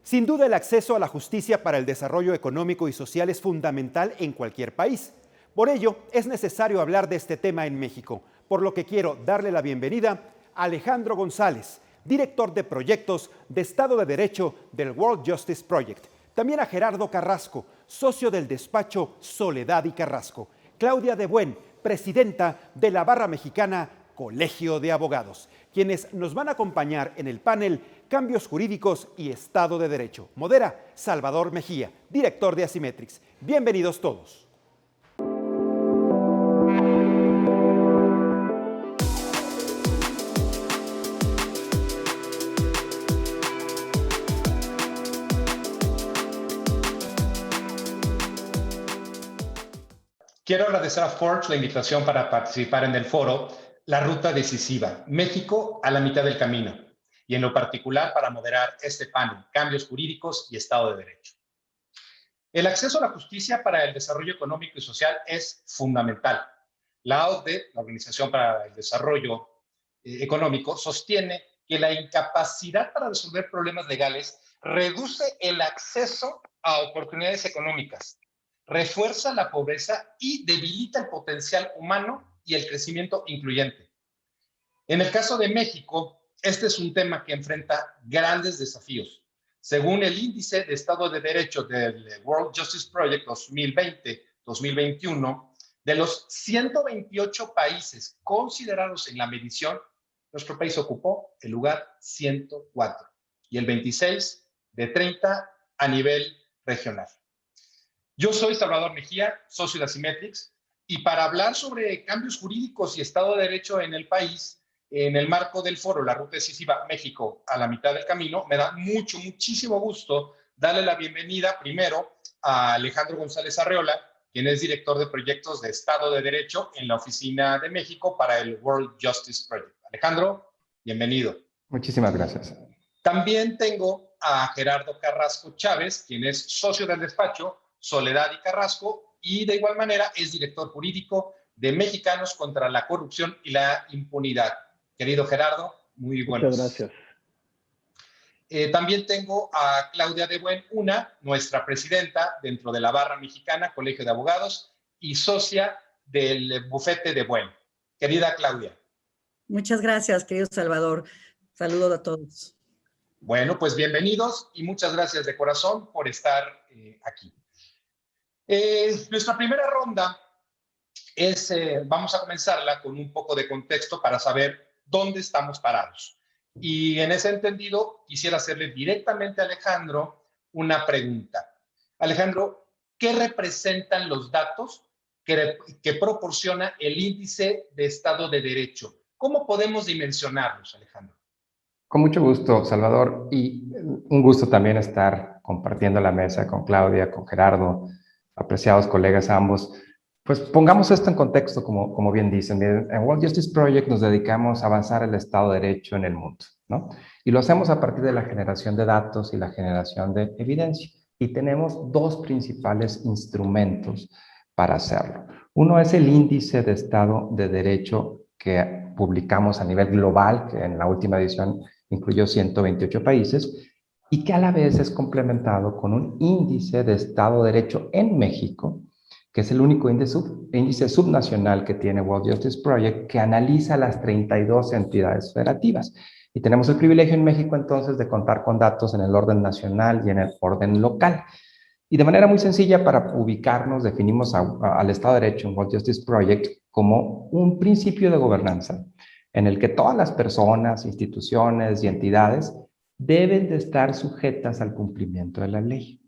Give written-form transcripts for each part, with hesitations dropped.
Sin duda, el acceso a la justicia para el desarrollo económico y social es fundamental en cualquier país. Por ello, es necesario hablar de este tema en México, por lo que quiero darle la bienvenida a Alejandro González, director de proyectos de Estado de Derecho del World Justice Project. También a Gerardo Carrasco, socio del despacho Soledad y Carrasco. Claudia de Buen, presidenta de la Barra Mexicana Colegio de Abogados, quienes nos van a acompañar en el panel Cambios Jurídicos y Estado de Derecho. Modera Salvador Mejía, director de Asimetrix. Bienvenidos todos. Quiero agradecer a Forbes la invitación para participar en el foro La Ruta Decisiva, México a la mitad del camino, y en lo particular para moderar este panel, Cambios Jurídicos y Estado de Derecho. El acceso a la justicia para el desarrollo económico y social es fundamental. La OCDE, la Organización para el Desarrollo Económico, sostiene que la incapacidad para resolver problemas legales reduce el acceso a oportunidades económicas, refuerza la pobreza y debilita el potencial humano y el crecimiento incluyente. En el caso de México, este es un tema que enfrenta grandes desafíos. Según el Índice de Estado de Derecho del World Justice Project 2020-2021, de los 128 países considerados en la medición, nuestro país ocupó el lugar 104 y el 26 de 30 a nivel regional. Yo soy Salvador Mejía, socio de Asimetrix, y para hablar sobre cambios jurídicos y Estado de Derecho en el país, en el marco del foro La Ruta Decisiva México a la mitad del camino, me da muchísimo gusto darle la bienvenida primero a Alejandro González Arreola, quien es director de proyectos de Estado de Derecho en la Oficina de México para el World Justice Project. Alejandro, bienvenido. Muchísimas gracias. También tengo a Gerardo Carrasco Chávez, quien es socio del despacho Soledad y Carrasco, y de igual manera es director jurídico de Mexicanos contra la Corrupción y la Impunidad. Querido Gerardo, muy buenos. Muchas gracias. También tengo a Claudia de Buen, nuestra presidenta dentro de la Barra Mexicana, Colegio de Abogados, y socia del bufete de Buen. Querida Claudia. Muchas gracias, querido Salvador. Saludos a todos. Bueno, pues bienvenidos y muchas gracias de corazón por estar aquí. Nuestra primera ronda es, vamos a comenzarla con un poco de contexto para saber dónde estamos parados. Y en ese entendido, quisiera hacerle directamente a Alejandro una pregunta. Alejandro, ¿qué representan los datos que proporciona el Índice de Estado de Derecho? ¿Cómo podemos dimensionarlos, Alejandro? Con mucho gusto, Salvador, y un gusto también estar compartiendo la mesa con Claudia, con Gerardo, apreciados colegas ambos. Pues pongamos esto en contexto, como bien dicen. En World Justice Project nos dedicamos a avanzar el Estado de Derecho en el mundo, ¿no? Y lo hacemos a partir de la generación de datos y la generación de evidencia. Y tenemos dos principales instrumentos para hacerlo. Uno es el Índice de Estado de Derecho que publicamos a nivel global, que en la última edición incluyó 128 países, y que a la vez es complementado con un índice de Estado de Derecho en México, que es el único índice subnacional que tiene World Justice Project, que analiza las 32 entidades federativas. Y tenemos el privilegio en México entonces de contar con datos en el orden nacional y en el orden local. Y de manera muy sencilla, para ubicarnos, definimos al Estado de Derecho en World Justice Project como un principio de gobernanza en el que todas las personas, instituciones y entidades deben de estar sujetas al cumplimiento de la ley.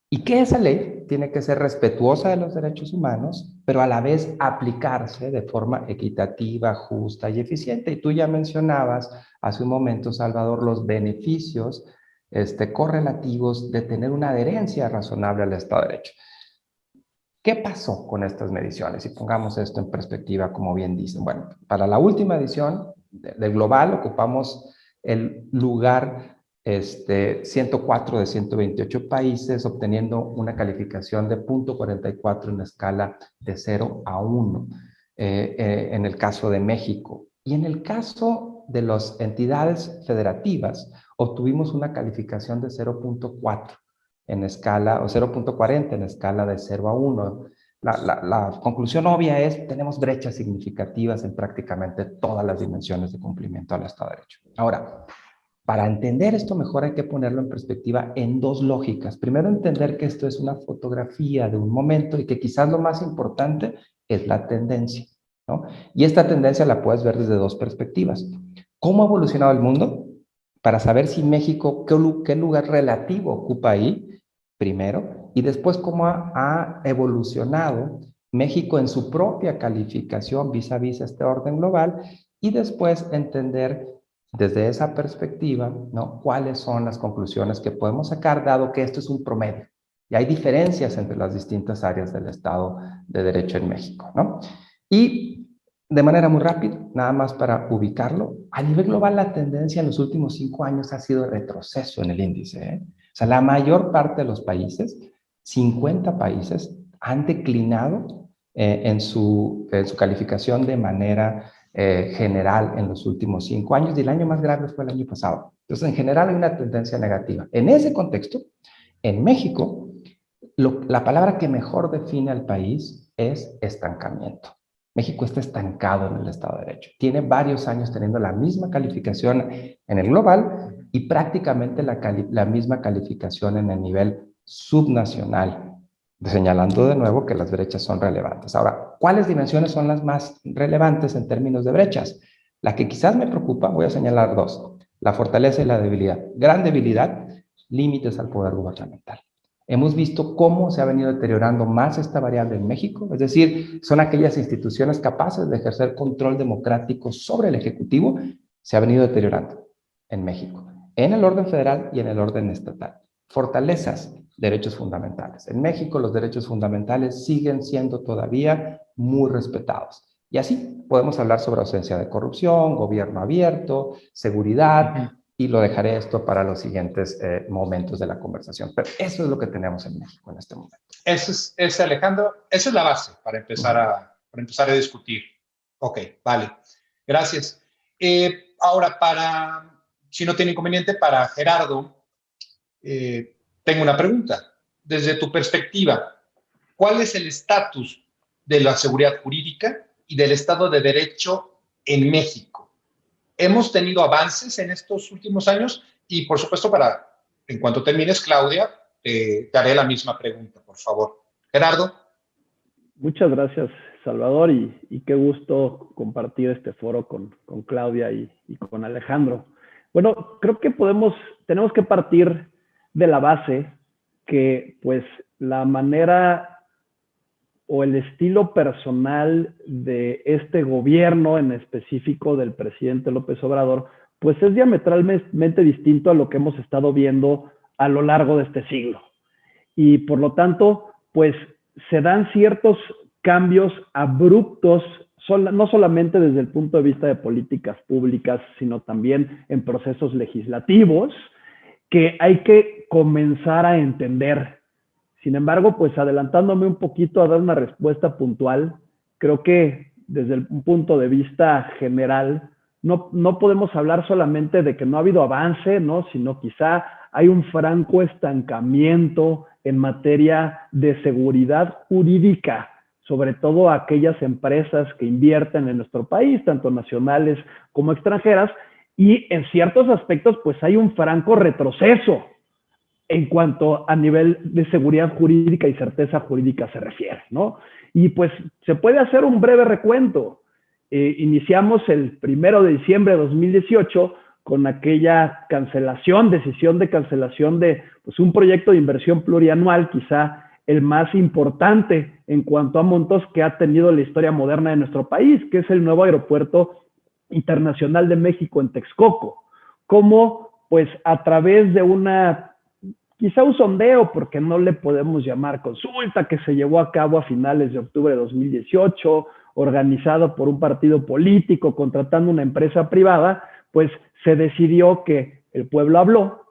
Y que esa ley tiene que ser respetuosa de los derechos humanos, pero a la vez aplicarse de forma equitativa, justa y eficiente. Y tú ya mencionabas hace un momento, Salvador, los beneficios correlativos de tener una adherencia razonable al Estado de Derecho. ¿Qué pasó con estas mediciones? Y pongamos esto en perspectiva, como bien dicen. Bueno, para la última edición del Global ocupamos el lugar 104 de 128 países, obteniendo una calificación de 0.44 en una escala de 0 a 1 en el caso de México. Y en el caso de las entidades federativas, obtuvimos una calificación de 0.4 en escala, o 0.40 en escala de 0 a 1. La conclusión obvia es, tenemos brechas significativas en prácticamente todas las dimensiones de cumplimiento al Estado de Derecho. Ahora, para entender esto mejor hay que ponerlo en perspectiva en dos lógicas. Primero, entender que esto es una fotografía de un momento y que quizás lo más importante es la tendencia, ¿no? Y esta tendencia la puedes ver desde dos perspectivas. ¿Cómo ha evolucionado el mundo? Para saber si México, qué lugar relativo ocupa ahí, primero, y después cómo ha evolucionado México en su propia calificación vis a vis este orden global, y después entender desde esa perspectiva, ¿no?, cuáles son las conclusiones que podemos sacar, dado que esto es un promedio. Y hay diferencias entre las distintas áreas del Estado de Derecho en México, ¿no? Y de manera muy rápida, nada más para ubicarlo, a nivel global la tendencia en los últimos 5 años ha sido retroceso en el índice, ¿eh? O sea, la mayor parte de los países, 50 países, han declinado en su calificación de manera general en los últimos 5 años, y el año más grave fue el año pasado. Entonces, en general hay una tendencia negativa. En ese contexto, en México, la palabra que mejor define al país es estancamiento. México está estancado en el Estado de Derecho. Tiene varios años teniendo la misma calificación en el global y prácticamente la misma calificación en el nivel subnacional, señalando de nuevo que las brechas son relevantes. Ahora, ¿cuáles dimensiones son las más relevantes en términos de brechas? La que quizás me preocupa, voy a señalar dos: la fortaleza y la debilidad. Gran debilidad, límites al poder gubernamental. Hemos visto cómo se ha venido deteriorando más esta variable en México, es decir, son aquellas instituciones capaces de ejercer control democrático sobre el Ejecutivo, se ha venido deteriorando en México, en el orden federal y en el orden estatal. Fortalezas, derechos fundamentales. En México los derechos fundamentales siguen siendo todavía muy respetados. Y así podemos hablar sobre ausencia de corrupción, gobierno abierto, seguridad, y lo dejaré esto para los siguientes momentos de la conversación. Pero eso es lo que tenemos en México en este momento. Eso es Alejandro, esa es la base para empezar a discutir. Ok, vale. Gracias. Ahora, si no tiene inconveniente, para Gerardo, tengo una pregunta. Desde tu perspectiva, ¿cuál es el estatus de la seguridad jurídica y del Estado de Derecho en México? ¿Hemos tenido avances en estos últimos años? Y, por supuesto, en cuanto termines, Claudia, te haré la misma pregunta, por favor. Gerardo. Muchas gracias, Salvador, y qué gusto compartir este foro con Claudia y con Alejandro. Bueno, creo que tenemos que partir de la base que, pues, la manera o el estilo personal de este gobierno, en específico del presidente López Obrador, pues es diametralmente distinto a lo que hemos estado viendo a lo largo de este siglo. Y por lo tanto, pues se dan ciertos cambios abruptos, no solamente desde el punto de vista de políticas públicas, sino también en procesos legislativos, que hay que comenzar a entender. Sin embargo, pues adelantándome un poquito a dar una respuesta puntual, creo que desde un punto de vista general, no podemos hablar solamente de que no ha habido avance, ¿no?, sino quizá hay un franco estancamiento en materia de seguridad jurídica, sobre todo aquellas empresas que invierten en nuestro país, tanto nacionales como extranjeras, y en ciertos aspectos pues hay un franco retroceso en cuanto a nivel de seguridad jurídica y certeza jurídica se refiere, ¿no? Y pues se puede hacer un breve recuento. Iniciamos el 1 de diciembre de 2018 con aquella decisión de cancelación de pues, un proyecto de inversión plurianual, quizá el más importante en cuanto a montos que ha tenido la historia moderna de nuestro país, que es el nuevo Aeropuerto Internacional de México en Texcoco. Como pues a través de quizá un sondeo, porque no le podemos llamar consulta, que se llevó a cabo a finales de octubre de 2018, organizado por un partido político, contratando una empresa privada, pues se decidió que el pueblo habló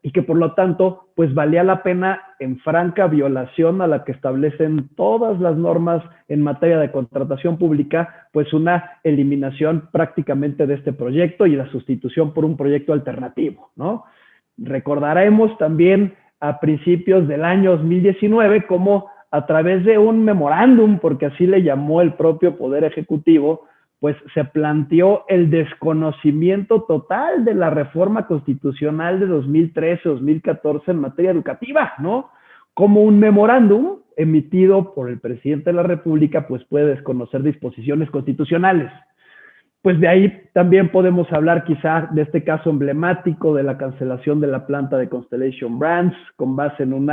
y que por lo tanto pues valía la pena, en franca violación a la que establecen todas las normas en materia de contratación pública, pues una eliminación prácticamente de este proyecto y la sustitución por un proyecto alternativo, ¿no? Recordaremos también a principios del año 2019 cómo a través de un memorándum, porque así le llamó el propio Poder Ejecutivo, pues se planteó el desconocimiento total de la reforma constitucional de 2013-2014 en materia educativa, ¿no? Como un memorándum emitido por el presidente de la República, pues puede desconocer disposiciones constitucionales. Pues de ahí también podemos hablar quizá de este caso emblemático de la cancelación de la planta de Constellation Brands con base en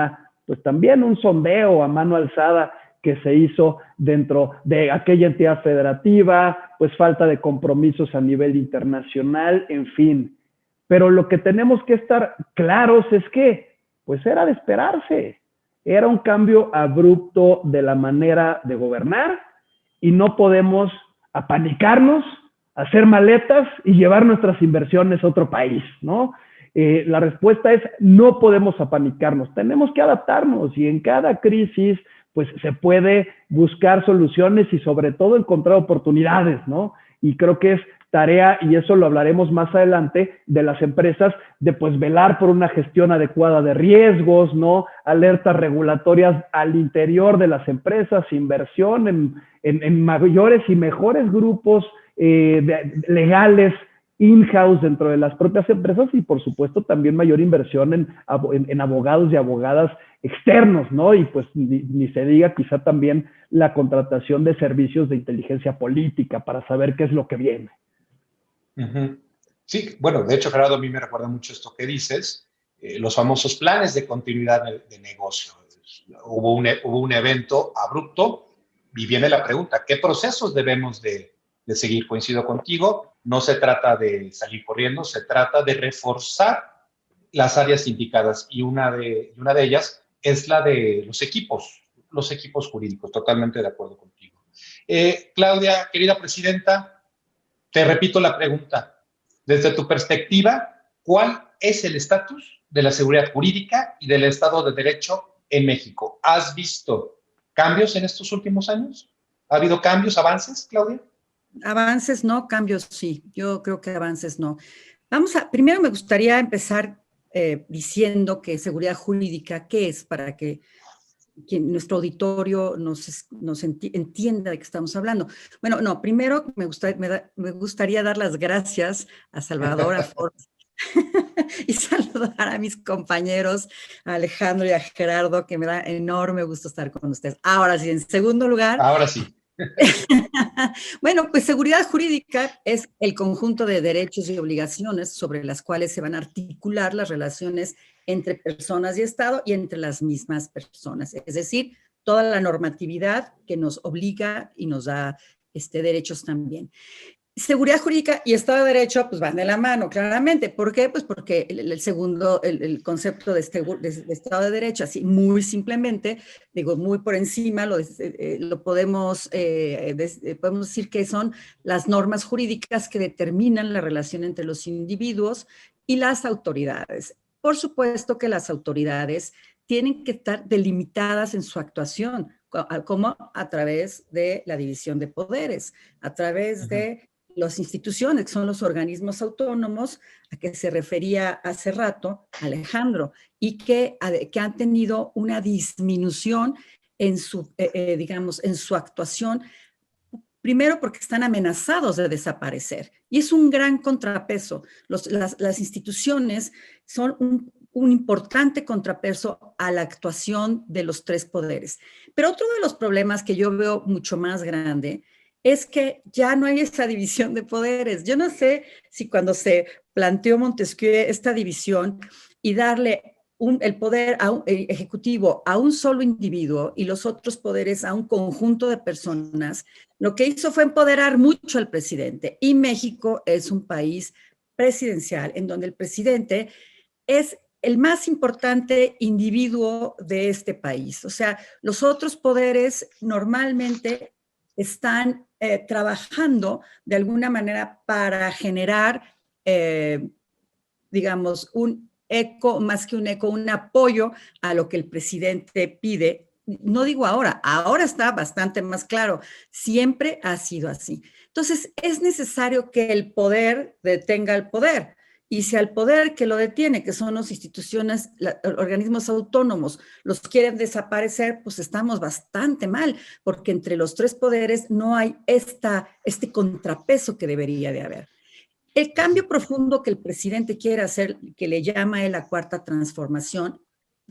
pues también un sondeo a mano alzada que se hizo dentro de aquella entidad federativa, pues falta de compromisos a nivel internacional, en fin. Pero lo que tenemos que estar claros es que, pues era de esperarse. Era un cambio abrupto de la manera de gobernar y no podemos apanicarnos, hacer maletas y llevar nuestras inversiones a otro país, ¿no? La respuesta es no podemos apanicarnos, tenemos que adaptarnos y en cada crisis pues se puede buscar soluciones y sobre todo encontrar oportunidades, ¿no? Y creo que es tarea, y eso lo hablaremos más adelante, de las empresas, de pues velar por una gestión adecuada de riesgos, ¿no? Alertas regulatorias al interior de las empresas, inversión en mayores y mejores grupos legales, in-house dentro de las propias empresas y por supuesto también mayor inversión en abogados y abogadas externos, ¿no? Y pues ni se diga quizá también la contratación de servicios de inteligencia política para saber qué es lo que viene. Sí, bueno, de hecho, Gerardo, a mí me recuerda mucho esto que dices, los famosos planes de continuidad de negocio. Hubo un evento abrupto y viene la pregunta, ¿qué procesos debemos de seguir? Coincido contigo, no se trata de salir corriendo, se trata de reforzar las áreas indicadas y una de ellas es la de los equipos jurídicos, totalmente de acuerdo contigo. Claudia, querida presidenta, te repito la pregunta. Desde tu perspectiva, ¿cuál es el estatus de la seguridad jurídica y del Estado de Derecho en México? ¿Has visto cambios en estos últimos años? ¿Ha habido cambios, avances, Claudia? Avances no, cambios sí. Yo creo que avances no. Primero me gustaría empezar diciendo que seguridad jurídica, ¿qué es? Para que nuestro auditorio nos entienda de qué estamos hablando. Bueno, no, primero me gustaría dar las gracias a Salvador, a Forbes, y saludar a mis compañeros, a Alejandro y a Gerardo, que me da enorme gusto estar con ustedes. Ahora sí, en segundo lugar. Ahora sí. Bueno, pues seguridad jurídica es el conjunto de derechos y obligaciones sobre las cuales se van a articular las relaciones entre personas y Estado y entre las mismas personas. Es decir, toda la normatividad que nos obliga y nos da derechos también. Seguridad jurídica y Estado de Derecho pues van de la mano, claramente. ¿Por qué? Pues porque el concepto de Estado de Derecho, así muy simplemente, digo, muy por encima, podemos decir que son las normas jurídicas que determinan la relación entre los individuos y las autoridades. Por supuesto que las autoridades tienen que estar delimitadas en su actuación, como a través de la división de poderes, a través de las instituciones, que son los organismos autónomos a que se refería hace rato Alejandro, y que han tenido una disminución en su actuación, primero porque están amenazados de desaparecer, y es un gran contrapeso. Las instituciones son un importante contrapeso a la actuación de los tres poderes. Pero otro de los problemas que yo veo mucho más grande es que ya no hay esa división de poderes. Yo no sé si cuando se planteó Montesquieu esta división y darle el poder ejecutivo a un solo individuo y los otros poderes a un conjunto de personas, lo que hizo fue empoderar mucho al presidente. Y México es un país presidencial en donde el presidente es el más importante individuo de este país. O sea, los otros poderes normalmente están trabajando de alguna manera para generar, digamos, un eco, más que un eco, un apoyo a lo que el presidente pide. No digo ahora, ahora está bastante más claro, siempre ha sido así. Entonces, es necesario que el poder detenga el poder. Y si al poder que lo detiene, que son las instituciones, organismos autónomos, los quieren desaparecer, pues estamos bastante mal, porque entre los tres poderes no hay este contrapeso que debería de haber. El cambio profundo que el presidente quiere hacer, que le llama él la cuarta transformación,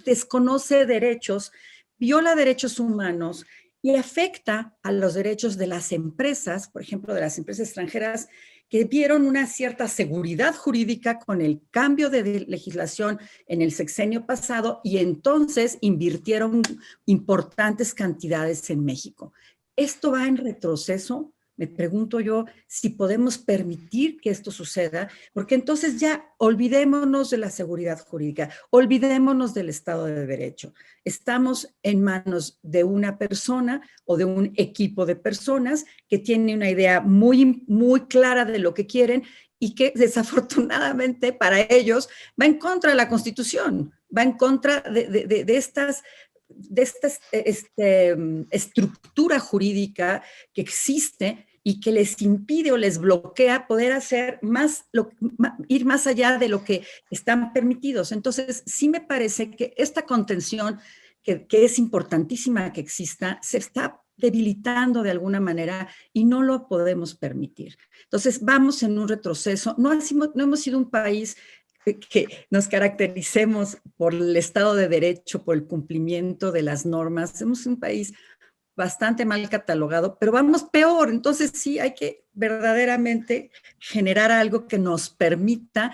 desconoce derechos, viola derechos humanos y afecta a los derechos de las empresas, por ejemplo, de las empresas extranjeras, que vieron una cierta seguridad jurídica con el cambio de legislación en el sexenio pasado y entonces invirtieron importantes cantidades en México. ¿Esto va en retroceso? Me pregunto yo si podemos permitir que esto suceda, porque entonces ya olvidémonos de la seguridad jurídica, olvidémonos del Estado de Derecho. Estamos en manos de una persona o de un equipo de personas que tiene una idea muy, muy clara de lo que quieren y que desafortunadamente para ellos va en contra de la Constitución, va en contra de esta estructura jurídica que existe y que les impide o les bloquea poder hacer ir más allá de lo que están permitidos. Entonces, sí me parece que esta contención, que es importantísima que exista, se está debilitando de alguna manera y no lo podemos permitir. Entonces, vamos en un retroceso. No hemos sido un país que nos caractericemos por el Estado de Derecho, por el cumplimiento de las normas. Somos un país bastante mal catalogado, pero vamos peor. Entonces sí hay que verdaderamente generar algo que nos permita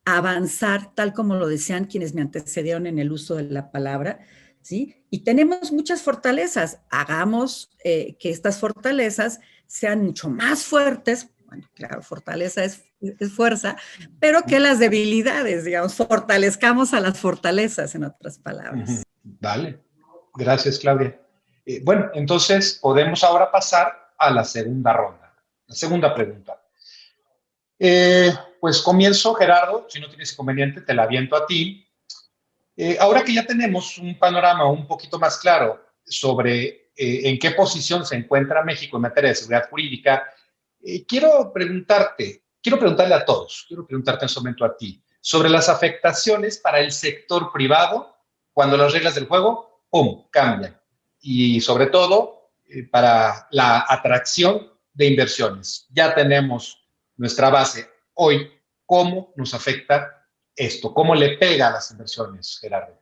avanzar, tal como lo decían quienes me antecedieron en el uso de la palabra, ¿sí? Y tenemos muchas fortalezas. Hagamos que estas fortalezas sean mucho más fuertes. Bueno, claro, fortaleza es fuerza, pero que las debilidades, digamos, fortalezcamos a las fortalezas, en otras palabras. Vale, gracias, Claudia. Bueno, entonces podemos ahora pasar a la segunda ronda, la segunda pregunta. Pues comienzo, Gerardo, si no tienes inconveniente, te la aviento a ti. Ahora que ya tenemos un panorama un poquito más claro sobre en qué posición se encuentra México en materia de seguridad jurídica, quiero preguntarle a todos, quiero preguntarte en este momento a ti, sobre las afectaciones para el sector privado cuando las reglas del juego, ¡pum!, cambian. Y sobre todo para la atracción de inversiones. Ya tenemos nuestra base. Hoy, ¿cómo nos afecta esto? ¿Cómo le pega a las inversiones, Gerardo?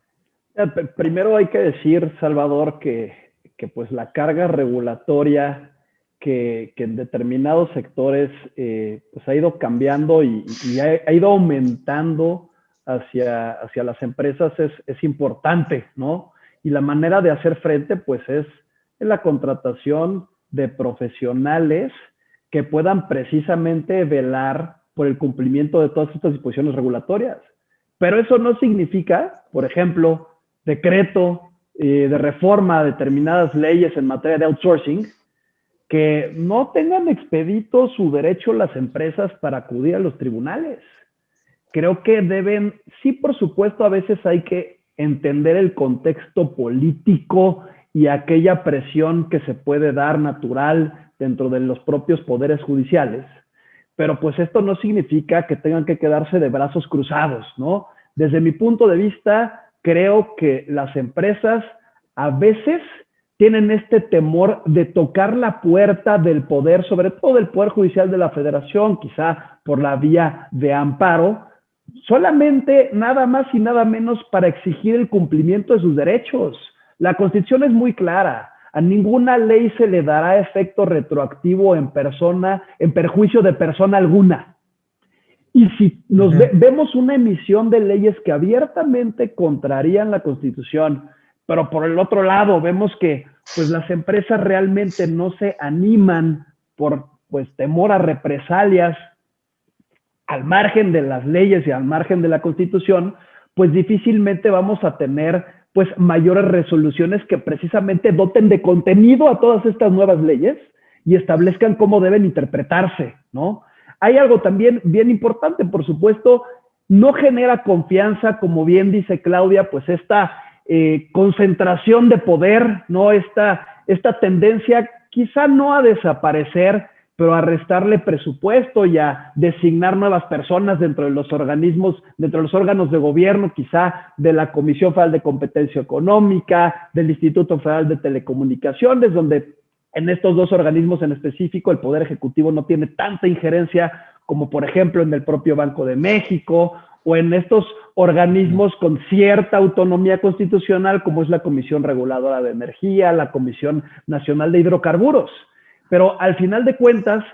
Primero hay que decir, Salvador, que pues la carga regulatoria que en determinados sectores pues ha ido cambiando y ha ido aumentando hacia las empresas es importante, ¿no? Y la manera de hacer frente, pues, es en la contratación de profesionales que puedan precisamente velar por el cumplimiento de todas estas disposiciones regulatorias. Pero eso no significa, por ejemplo, decreto de reforma a determinadas leyes en materia de outsourcing, que no tengan expedito su derecho las empresas para acudir a los tribunales. Creo que deben, sí, por supuesto, a veces hay que entender el contexto político y aquella presión que se puede dar natural dentro de los propios poderes judiciales, pero pues esto no significa que tengan que quedarse de brazos cruzados, ¿no? Desde mi punto de vista, creo que las empresas a veces tienen este temor de tocar la puerta del poder, sobre todo del Poder Judicial de la Federación, quizá por la vía de amparo, solamente nada más y nada menos para exigir el cumplimiento de sus derechos. La Constitución es muy clara. A ninguna ley se le dará efecto retroactivo en perjuicio de persona alguna. Y si vemos una emisión de leyes que abiertamente contrarían la Constitución, pero por el otro lado vemos que pues, las empresas realmente no se animan por pues, temor a represalias al margen de las leyes y al margen de la Constitución, pues difícilmente vamos a tener pues mayores resoluciones que precisamente doten de contenido a todas estas nuevas leyes y establezcan cómo deben interpretarse, ¿no? Hay algo también bien importante, por supuesto, no genera confianza, como bien dice Claudia, pues esta concentración de poder, ¿no? Esta tendencia quizá no a desaparecer, pero a restarle presupuesto y a designar nuevas personas dentro de los organismos, dentro de los órganos de gobierno, quizá de la Comisión Federal de Competencia Económica, del Instituto Federal de Telecomunicaciones, donde en estos dos organismos en específico el Poder Ejecutivo no tiene tanta injerencia como por ejemplo en el propio Banco de México o en estos organismos con cierta autonomía constitucional como es la Comisión Reguladora de Energía, la Comisión Nacional de Hidrocarburos. Pero al final de cuentas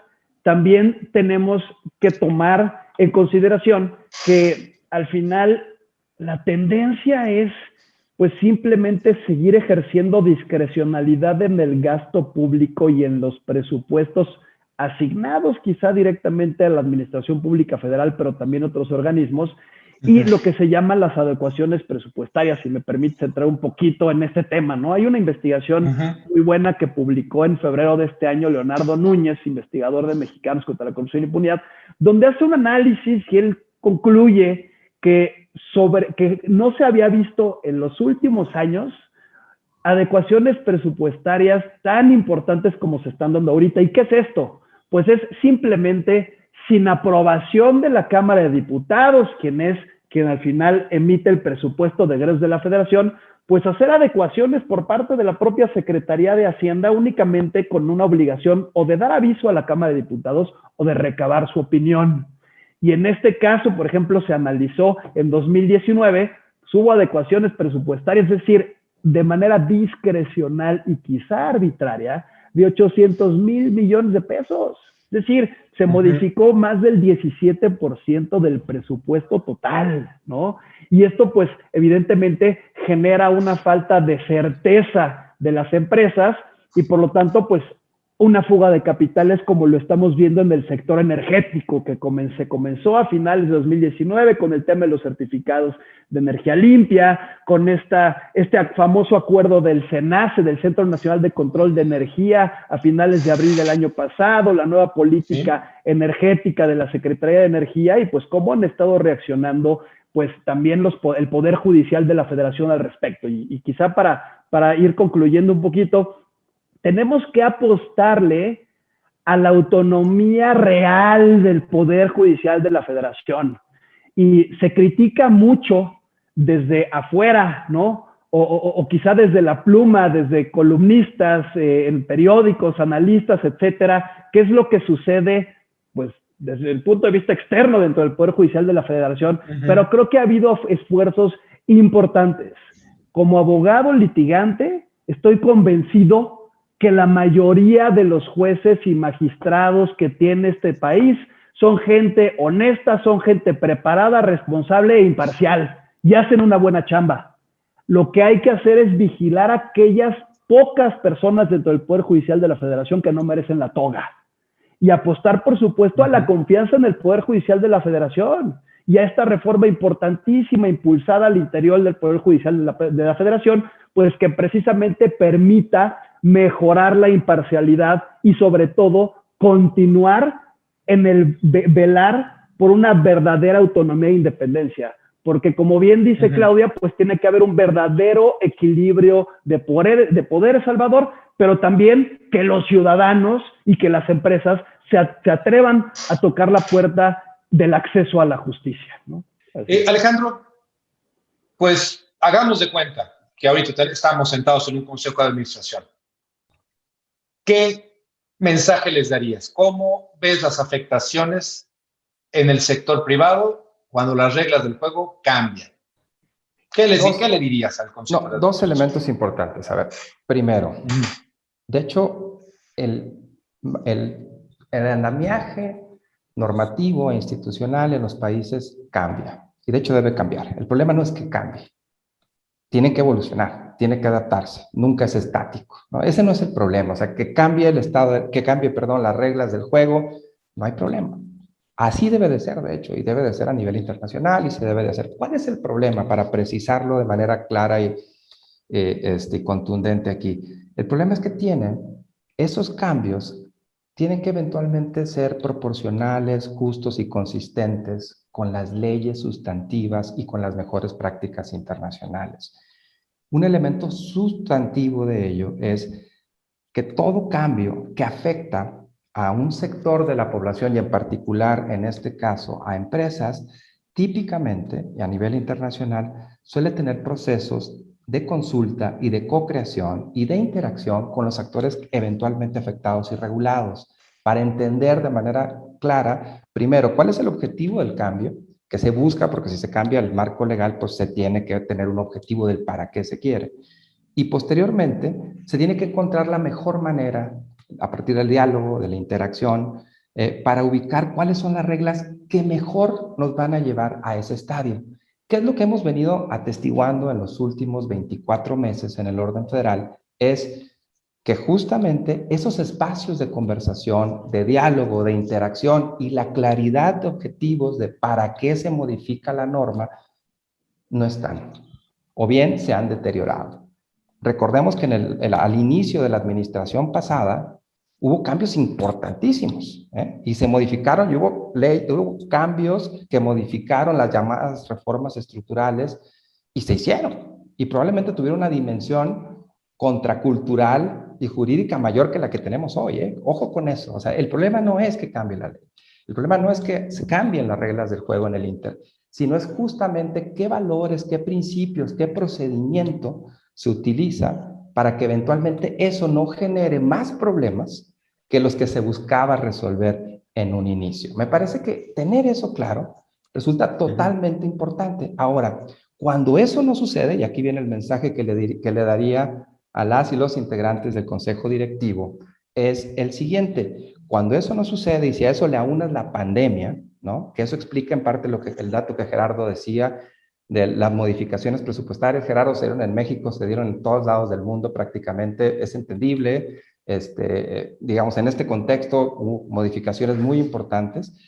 también tenemos que tomar en consideración que al final la tendencia es pues simplemente seguir ejerciendo discrecionalidad en el gasto público y en los presupuestos asignados quizá directamente a la Administración Pública Federal, pero también otros organismos, y lo que se llaman las adecuaciones presupuestarias, si me permite entrar un poquito en este tema, ¿no? Hay una investigación muy buena que publicó en febrero de este año Leonardo Núñez, investigador de Mexicanos contra la Corrupción y Impunidad, donde hace un análisis y él concluye que no se había visto en los últimos años adecuaciones presupuestarias tan importantes como se están dando ahorita. ¿Y qué es esto? Pues es simplemente sin aprobación de la Cámara de Diputados, quien al final emite el presupuesto de egresos de la Federación, pues hacer adecuaciones por parte de la propia Secretaría de Hacienda únicamente con una obligación o de dar aviso a la Cámara de Diputados o de recabar su opinión. Y en este caso, por ejemplo, se analizó en 2019, hubo adecuaciones presupuestarias, es decir, de manera discrecional y quizá arbitraria, de 800,000 millones de pesos. Es decir, se modificó más del 17% del presupuesto total, ¿no? Y esto, pues, evidentemente genera una falta de certeza de las empresas y, por lo tanto, pues, una fuga de capitales como lo estamos viendo en el sector energético, que se comenzó a finales de 2019 con el tema de los certificados de energía limpia, con este famoso acuerdo del CENACE, del Centro Nacional de Control de Energía, a finales de abril del año pasado, la nueva política energética de la Secretaría de Energía y pues cómo han estado reaccionando pues también el Poder Judicial de la Federación al respecto. Y quizá para ir concluyendo un poquito, tenemos que apostarle a la autonomía real del Poder Judicial de la Federación. Y se critica mucho desde afuera, ¿no? O quizá desde la pluma, desde columnistas, en periódicos, analistas, etcétera, qué es lo que sucede, pues, desde el punto de vista externo dentro del Poder Judicial de la Federación. Pero creo que ha habido esfuerzos importantes. Como abogado litigante, estoy convencido que la mayoría de los jueces y magistrados que tiene este país son gente honesta, son gente preparada, responsable e imparcial y hacen una buena chamba. Lo que hay que hacer es vigilar a aquellas pocas personas dentro del Poder Judicial de la Federación que no merecen la toga y apostar, por supuesto, a la confianza en el Poder Judicial de la Federación y a esta reforma importantísima impulsada al interior del Poder Judicial de la Federación, pues que precisamente permita mejorar la imparcialidad y sobre todo continuar en el velar por una verdadera autonomía e independencia. Porque como bien dice Claudia, pues tiene que haber un verdadero equilibrio de poder, Salvador, pero también que los ciudadanos y que las empresas se atrevan a tocar la puerta del acceso a la justicia, ¿no? Alejandro, pues hagamos de cuenta que ahorita estamos sentados en un consejo de administración. ¿Qué mensaje les darías? ¿Cómo ves las afectaciones en el sector privado cuando las reglas del juego cambian? ¿Qué le dirías al consejo? No, dos elementos importantes. A ver, primero, de hecho, el andamiaje normativo e institucional en los países cambia. Y de hecho debe cambiar. El problema no es que cambie. Tiene que evolucionar, tiene que adaptarse, nunca es estático, ¿no? Ese no es el problema, o sea, que cambie las reglas del juego, no hay problema. Así debe de ser, de hecho, y debe de ser a nivel internacional y se debe de hacer. ¿Cuál es el problema para precisarlo de manera clara y contundente aquí? El problema es que esos cambios tienen que eventualmente ser proporcionales, justos y consistentes con las leyes sustantivas y con las mejores prácticas internacionales. Un elemento sustantivo de ello es que todo cambio que afecta a un sector de la población y en particular, en este caso, a empresas, típicamente y a nivel internacional suele tener procesos de consulta y de co-creación y de interacción con los actores eventualmente afectados y regulados para entender de manera clara, primero, cuál es el objetivo del cambio que se busca, porque si se cambia el marco legal, pues se tiene que tener un objetivo del para qué se quiere. Y posteriormente se tiene que encontrar la mejor manera, a partir del diálogo, de la interacción, para ubicar cuáles son las reglas que mejor nos van a llevar a ese estadio. ¿Qué es lo que hemos venido atestiguando en los últimos 24 meses en el orden federal? Es que justamente esos espacios de conversación, de diálogo, de interacción y la claridad de objetivos de para qué se modifica la norma no están, o bien se han deteriorado. Recordemos que al inicio de la administración pasada hubo cambios importantísimos, y se modificaron, y hubo cambios que modificaron las llamadas reformas estructurales y se hicieron, y probablemente tuvieron una dimensión contracultural y jurídica mayor que la que tenemos hoy. Ojo con eso. O sea, el problema no es que cambie la ley, el problema no es que se cambien las reglas del juego en el Inter, sino es justamente qué valores, qué principios, qué procedimiento se utiliza para que eventualmente eso no genere más problemas que los que se buscaba resolver en un inicio. Me parece que tener eso claro resulta totalmente importante. Ahora, cuando eso no sucede, y aquí viene el mensaje que le daría a las y los integrantes del Consejo Directivo, es el siguiente: cuando eso no sucede y si a eso le aunas la pandemia, ¿no? Que eso explica en parte el dato que Gerardo decía de las modificaciones presupuestarias. Gerardo, se dieron en México, se dieron en todos lados del mundo prácticamente, es entendible. Digamos, en este contexto hubo modificaciones muy importantes.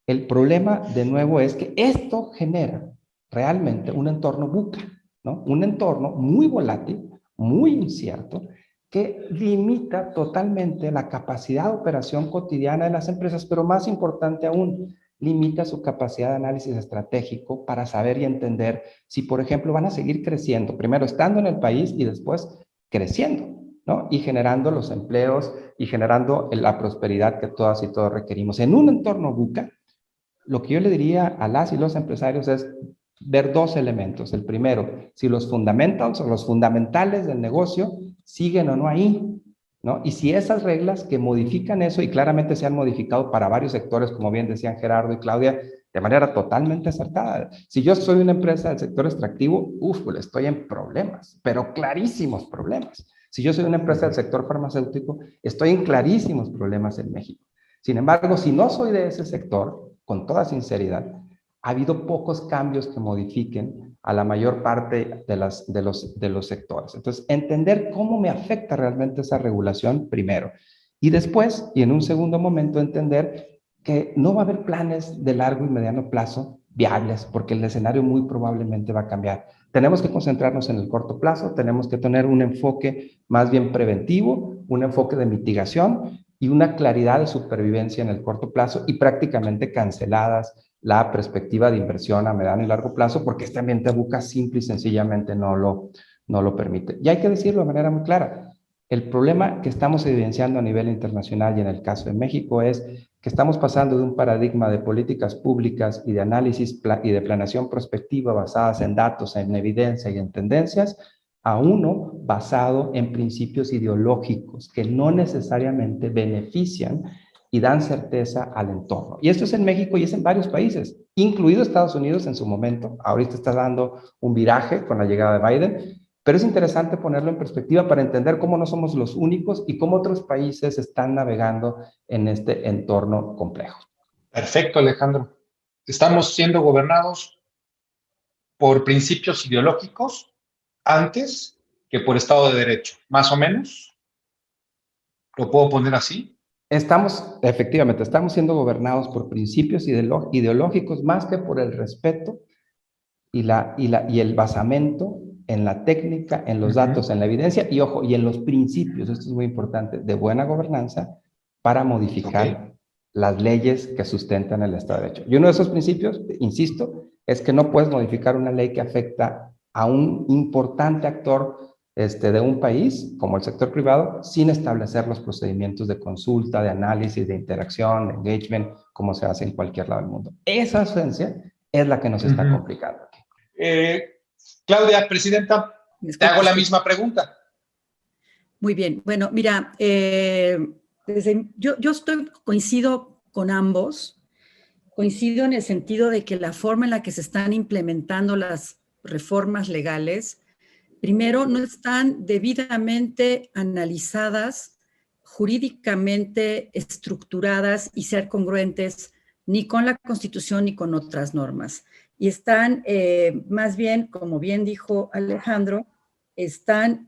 El problema, de nuevo, es que esto genera realmente un entorno VUCA, ¿no? Un entorno muy volátil, muy incierto, que limita totalmente la capacidad de operación cotidiana de las empresas, pero más importante aún, limita su capacidad de análisis estratégico para saber y entender si, por ejemplo, van a seguir creciendo, primero estando en el país y después creciendo, ¿no? Y generando los empleos y generando la prosperidad que todas y todos requerimos. En un entorno VUCA, lo que yo le diría a las y los empresarios es ver dos elementos. El primero, si los fundamentals o los fundamentales del negocio siguen o no ahí, ¿no? Y si esas reglas que modifican eso, y claramente se han modificado para varios sectores, como bien decían Gerardo y Claudia, de manera totalmente acertada. Si yo soy una empresa del sector extractivo, pues estoy en problemas, pero clarísimos problemas. Si yo soy una empresa del sector farmacéutico, estoy en clarísimos problemas en México. Sin embargo, si no soy de ese sector, con toda sinceridad, ha habido pocos cambios que modifiquen a la mayor parte de los sectores. Entonces, entender cómo me afecta realmente esa regulación primero. Y después, y en un segundo momento, entender que no va a haber planes de largo y mediano plazo viables, porque el escenario muy probablemente va a cambiar. Tenemos que concentrarnos en el corto plazo, tenemos que tener un enfoque más bien preventivo, un enfoque de mitigación y una claridad de supervivencia en el corto plazo, y prácticamente canceladas la perspectiva de inversión a mediano y largo plazo, porque este ambiente VUCA simple y sencillamente no lo permite. Y hay que decirlo de manera muy clara, el problema que estamos evidenciando a nivel internacional y en el caso de México es que estamos pasando de un paradigma de políticas públicas y de análisis y de planeación prospectiva basadas en datos, en evidencia y en tendencias, a uno basado en principios ideológicos que no necesariamente benefician y dan certeza al entorno. Y esto es en México y es en varios países, incluido Estados Unidos en su momento. Ahorita está dando un viraje con la llegada de Biden, pero es interesante ponerlo en perspectiva para entender cómo no somos los únicos y cómo otros países están navegando en este entorno complejo. Perfecto, Alejandro. Estamos siendo gobernados por principios ideológicos antes que por Estado de Derecho, más o menos. ¿Lo puedo poner así? Efectivamente, estamos siendo gobernados por principios ideológicos más que por el respeto y el basamento en la técnica, en los datos, en la evidencia y, ojo, y en los principios, esto es muy importante, de buena gobernanza para modificar las leyes que sustentan el Estado de Derecho. Y uno de esos principios, insisto, es que no puedes modificar una ley que afecta a un importante actor de un país, como el sector privado, sin establecer los procedimientos de consulta, de análisis, de interacción, de engagement, como se hace en cualquier lado del mundo. Esa ausencia es la que nos está complicando aquí. Claudia, presidenta, te hago la misma pregunta. Muy bien. Bueno, mira, yo coincido con ambos. Coincido en el sentido de que la forma en la que se están implementando las reformas legales, primero, no están debidamente analizadas, jurídicamente estructuradas y ser congruentes ni con la Constitución ni con otras normas. Y están más bien, como bien dijo Alejandro, están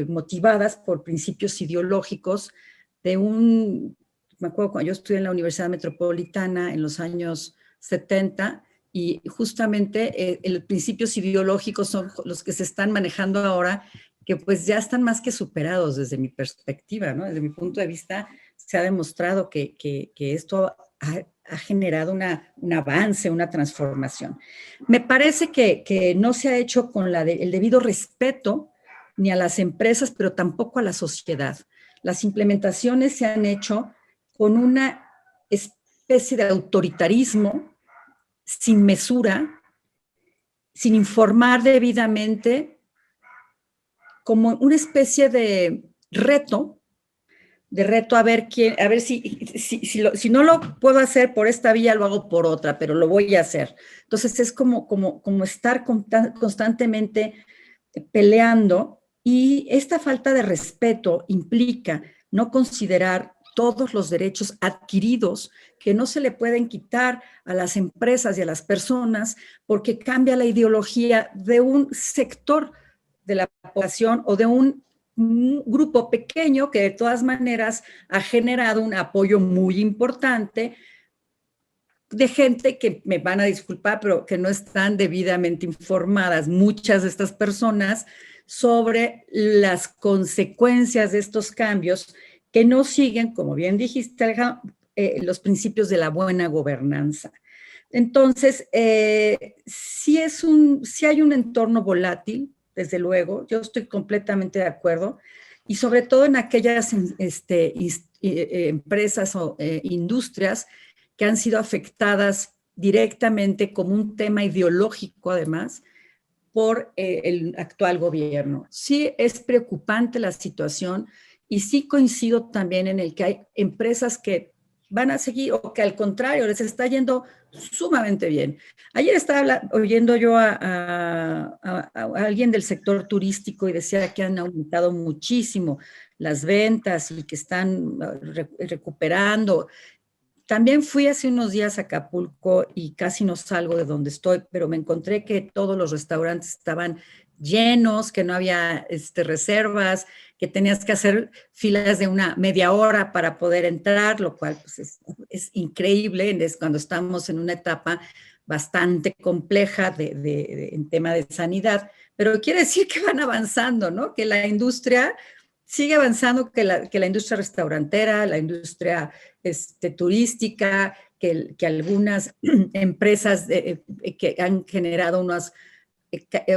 motivadas por principios ideológicos de me acuerdo cuando yo estudié en la Universidad Metropolitana en los años 70, y justamente los principios ideológicos son los que se están manejando ahora, que pues ya están más que superados desde mi perspectiva, ¿no? Desde mi punto de vista, se ha demostrado que esto ha generado un avance, una transformación. Me parece que no se ha hecho con el debido respeto ni a las empresas, pero tampoco a la sociedad. Las implementaciones se han hecho con una especie de autoritarismo sin mesura, sin informar debidamente, como una especie de reto a ver si no lo puedo hacer por esta vía, lo hago por otra, pero lo voy a hacer. Entonces es como estar constantemente peleando, y esta falta de respeto implica no considerar todos los derechos adquiridos que no se le pueden quitar a las empresas y a las personas porque cambia la ideología de un sector de la población o de un grupo pequeño que de todas maneras ha generado un apoyo muy importante de gente que, me van a disculpar, pero que no están debidamente informadas, muchas de estas personas, sobre las consecuencias de estos cambios que no siguen, como bien dijiste, Alejandro, los principios de la buena gobernanza. Entonces, sí hay un entorno volátil, desde luego, yo estoy completamente de acuerdo, y sobre todo en aquellas empresas o industrias que han sido afectadas directamente como un tema ideológico, además, por el actual gobierno. Sí es preocupante la situación, y sí coincido también en el que hay empresas que van a seguir o que al contrario les está yendo sumamente bien. Ayer estaba oyendo yo a alguien del sector turístico y decía que han aumentado muchísimo las ventas y que están recuperando. También fui hace unos días a Acapulco y casi no salgo de donde estoy, pero me encontré que todos los restaurantes estaban llenos, que no había reservas, que tenías que hacer filas de una media hora para poder entrar, lo cual pues, es increíble cuando estamos en una etapa bastante compleja en tema de sanidad, pero quiere decir que van avanzando, ¿no? Que la industria sigue avanzando, que la industria restaurantera, la industria turística, que algunas empresas que han generado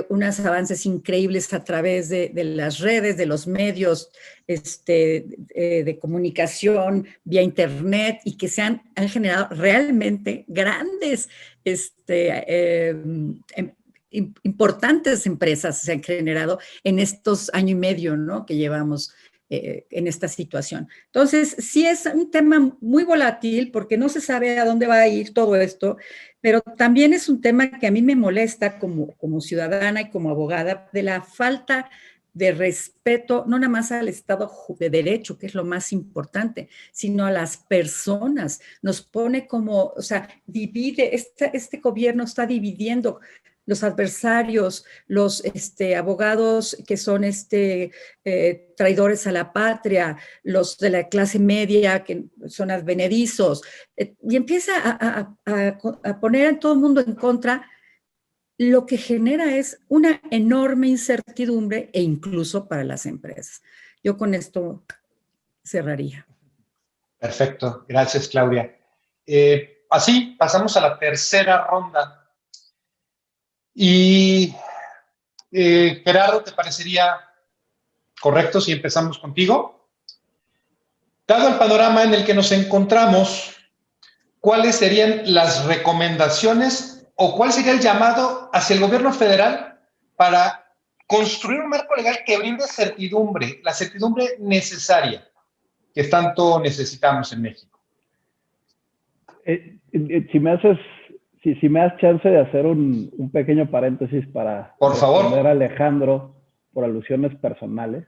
unos avances increíbles a través de las redes, de los medios de comunicación vía internet, y que han generado realmente grandes importantes empresas se han generado en estos año y medio, ¿no?, que llevamos en esta situación. Entonces, sí es un tema muy volátil porque no se sabe a dónde va a ir todo esto, pero también es un tema que a mí me molesta como ciudadana y como abogada, de la falta de respeto, no nada más al Estado de Derecho, que es lo más importante, sino a las personas. Nos pone o sea, divide, este gobierno está dividiendo los adversarios, los abogados que son traidores a la patria, los de la clase media que son advenedizos, y empieza a poner a todo el mundo en contra. Lo que genera es una enorme incertidumbre, e incluso para las empresas. Yo con esto cerraría. Perfecto, gracias, Claudia. Así pasamos a la tercera ronda. Y Gerardo, ¿te parecería correcto si empezamos contigo? Dado el panorama en el que nos encontramos, ¿cuáles serían las recomendaciones o cuál sería el llamado hacia el gobierno federal para construir un marco legal que brinde certidumbre, la certidumbre necesaria que tanto necesitamos en México? Si me das chance de hacer un pequeño paréntesis para por responder favor a Alejandro por alusiones personales.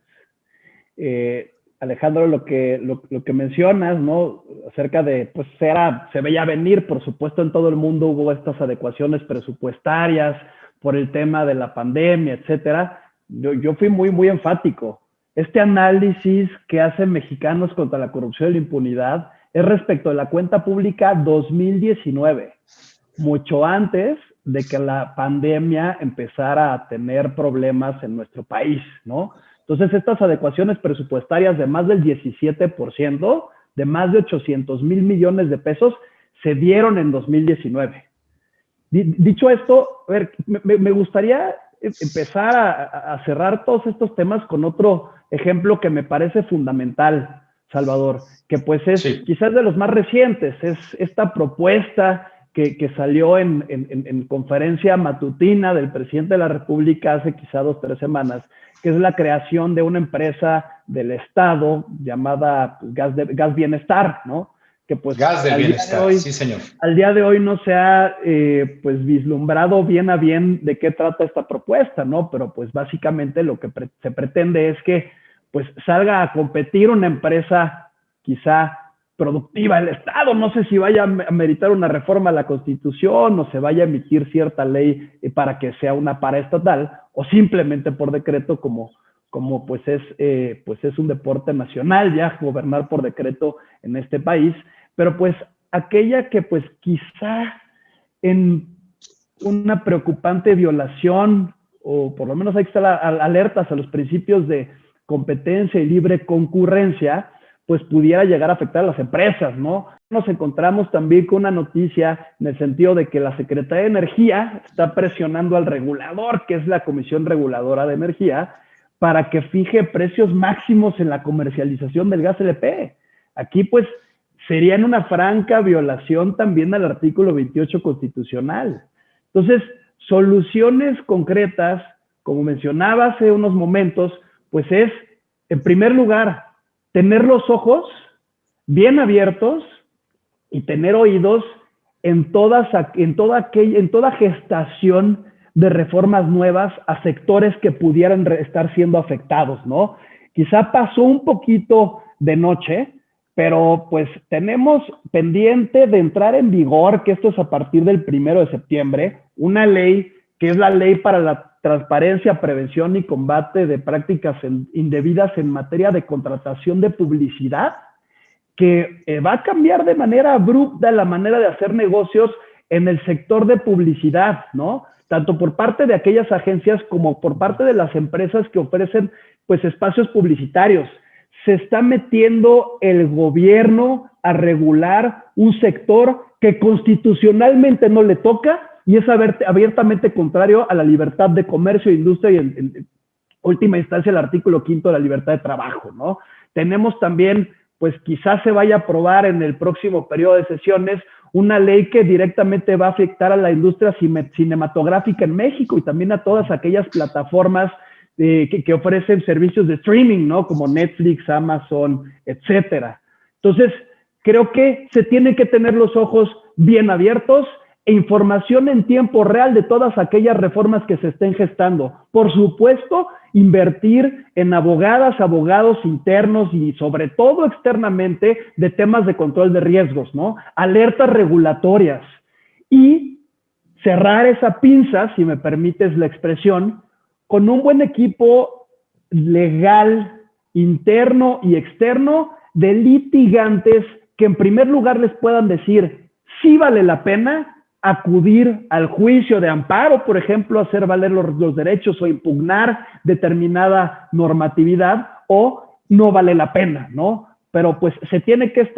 Alejandro, lo que mencionas, ¿no? Acerca de, pues se veía venir, por supuesto, en todo el mundo hubo estas adecuaciones presupuestarias por el tema de la pandemia, etcétera. Yo fui muy enfático. Este análisis que hacen Mexicanos contra la Corrupción y la Impunidad es respecto de la cuenta pública 2019, mucho antes de que la pandemia empezara a tener problemas en nuestro país, ¿no? Entonces, estas adecuaciones presupuestarias de más del 17%, de más de 800 mil millones de pesos, se dieron en 2019. Dicho esto, a ver, me gustaría empezar a cerrar todos estos temas con otro ejemplo que me parece fundamental, Salvador, que pues es quizás de los más recientes, es esta propuesta que salió en conferencia matutina del presidente de la República hace quizá 2 o 3 semanas, que es la creación de una empresa del Estado llamada Gas Bienestar, ¿no? Que pues Gas del Bienestar, hoy, sí señor. Al día de hoy no se ha pues vislumbrado bien a bien de qué trata esta propuesta, ¿no? Pero pues básicamente lo que se pretende es que pues salga a competir una empresa quizá productiva del Estado. No sé si vaya a meritar una reforma a la Constitución o se vaya a emitir cierta ley para que sea una paraestatal o simplemente por decreto como pues es un deporte nacional ya gobernar por decreto en este país. Pero pues aquella que pues quizá en una preocupante violación o por lo menos ahí está alertas a los principios de competencia y libre concurrencia, pues pudiera llegar a afectar a las empresas, ¿no? Nos encontramos también con una noticia en el sentido de que la Secretaría de Energía está presionando al regulador, que es la Comisión Reguladora de Energía, para que fije precios máximos en la comercialización del gas LP. Aquí, pues, sería en una franca violación también al artículo 28 constitucional. Entonces, soluciones concretas, como mencionaba hace unos momentos, pues es, en primer lugar, tener los ojos bien abiertos y tener oídos en toda gestación de reformas nuevas a sectores que pudieran estar siendo afectados, ¿no? Quizá pasó un poquito de noche, pero pues tenemos pendiente de entrar en vigor, que esto es a partir del 1 de septiembre, una ley que es la Ley para la Transparencia, Prevención y Combate de Prácticas Indebidas en materia de contratación de publicidad, que va a cambiar de manera abrupta la manera de hacer negocios en el sector de publicidad, ¿no? Tanto por parte de aquellas agencias como por parte de las empresas que ofrecen, pues, espacios publicitarios. Se está metiendo el gobierno a regular un sector que constitucionalmente no le toca y es abiertamente contrario a la libertad de comercio e industria y en última instancia el artículo 5 de la libertad de trabajo, ¿no? Tenemos también, pues quizás se vaya a aprobar en el próximo periodo de sesiones una ley que directamente va a afectar a la industria cinematográfica en México y también a todas aquellas plataformas que ofrecen servicios de streaming, ¿no? Como Netflix, Amazon, etcétera. Entonces, creo que se tienen que tener los ojos bien abiertos e información en tiempo real de todas aquellas reformas que se estén gestando. Por supuesto, invertir en abogados internos y sobre todo externamente de temas de control de riesgos, ¿no? Alertas regulatorias y cerrar esa pinza, si me permites la expresión, con un buen equipo legal, interno y externo de litigantes que en primer lugar les puedan decir si vale la pena acudir al juicio de amparo, por ejemplo, hacer valer los derechos o impugnar determinada normatividad o no vale la pena, ¿no? pero pues se tiene que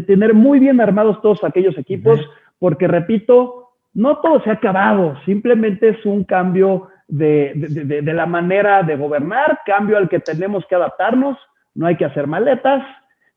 tener muy bien armados todos aquellos equipos, porque repito, no todo se ha acabado, simplemente es un cambio de la manera de gobernar, cambio al que tenemos que adaptarnos, no hay que hacer maletas,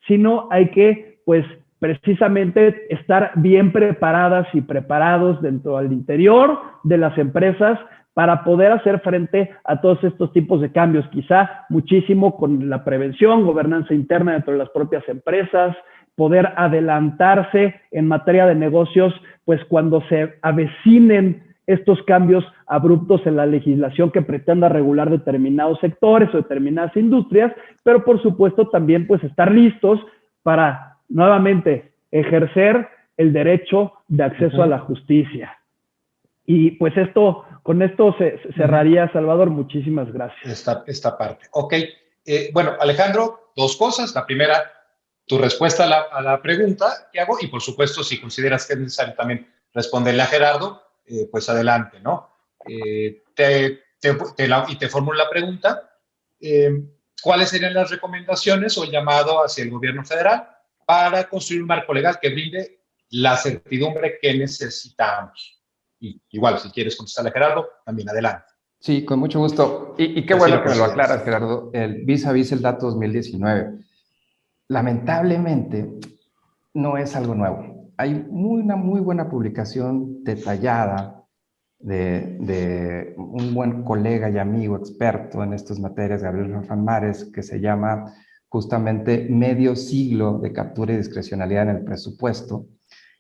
sino hay que, pues, precisamente estar bien preparadas y preparados dentro del interior de las empresas para poder hacer frente a todos estos tipos de cambios, quizá muchísimo con la prevención, gobernanza interna dentro de las propias empresas, poder adelantarse en materia de negocios, pues cuando se avecinen estos cambios abruptos en la legislación que pretenda regular determinados sectores o determinadas industrias, pero por supuesto también pues estar listos para nuevamente ejercer el derecho de acceso a la justicia. Y pues con esto se cerraría, Salvador. Muchísimas gracias. Esta parte. Ok. Bueno, Alejandro, dos cosas. La primera, tu respuesta a la pregunta que hago, y por supuesto, si consideras que es necesario también responderle a Gerardo, pues adelante, ¿no? Y te formulo la pregunta. ¿Cuáles serían las recomendaciones o el llamado hacia el gobierno federal para construir un marco legal que brinde la certidumbre que necesitamos? Y igual, si quieres contestarle a Gerardo, también adelante. Sí, con mucho gusto. Y qué bueno que me lo aclaras, Gerardo. El vis a vis el dato 2019. Lamentablemente, no es algo nuevo. Hay una muy buena publicación detallada de un buen colega y amigo experto en estas materias, Gabriel Rafael Mares, que se llama justamente Medio siglo de captura y discrecionalidad en el presupuesto,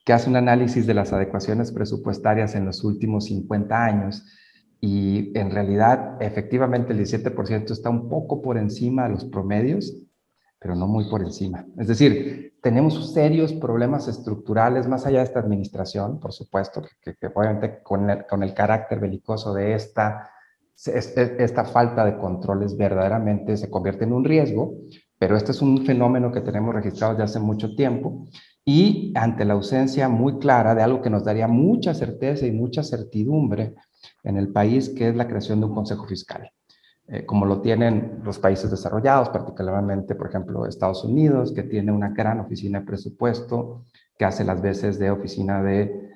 que hace un análisis de las adecuaciones presupuestarias en los últimos 50 años y en realidad efectivamente el 17% está un poco por encima de los promedios, pero no muy por encima. Es decir, tenemos serios problemas estructurales más allá de esta administración, por supuesto, que obviamente con el carácter belicoso de esta falta de controles verdaderamente se convierte en un riesgo, pero este es un fenómeno que tenemos registrado desde hace mucho tiempo y ante la ausencia muy clara de algo que nos daría mucha certeza y mucha certidumbre en el país, que es la creación de un consejo fiscal. Como lo tienen los países desarrollados, particularmente, por ejemplo, Estados Unidos, que tiene una gran oficina de presupuesto, que hace las veces de oficina de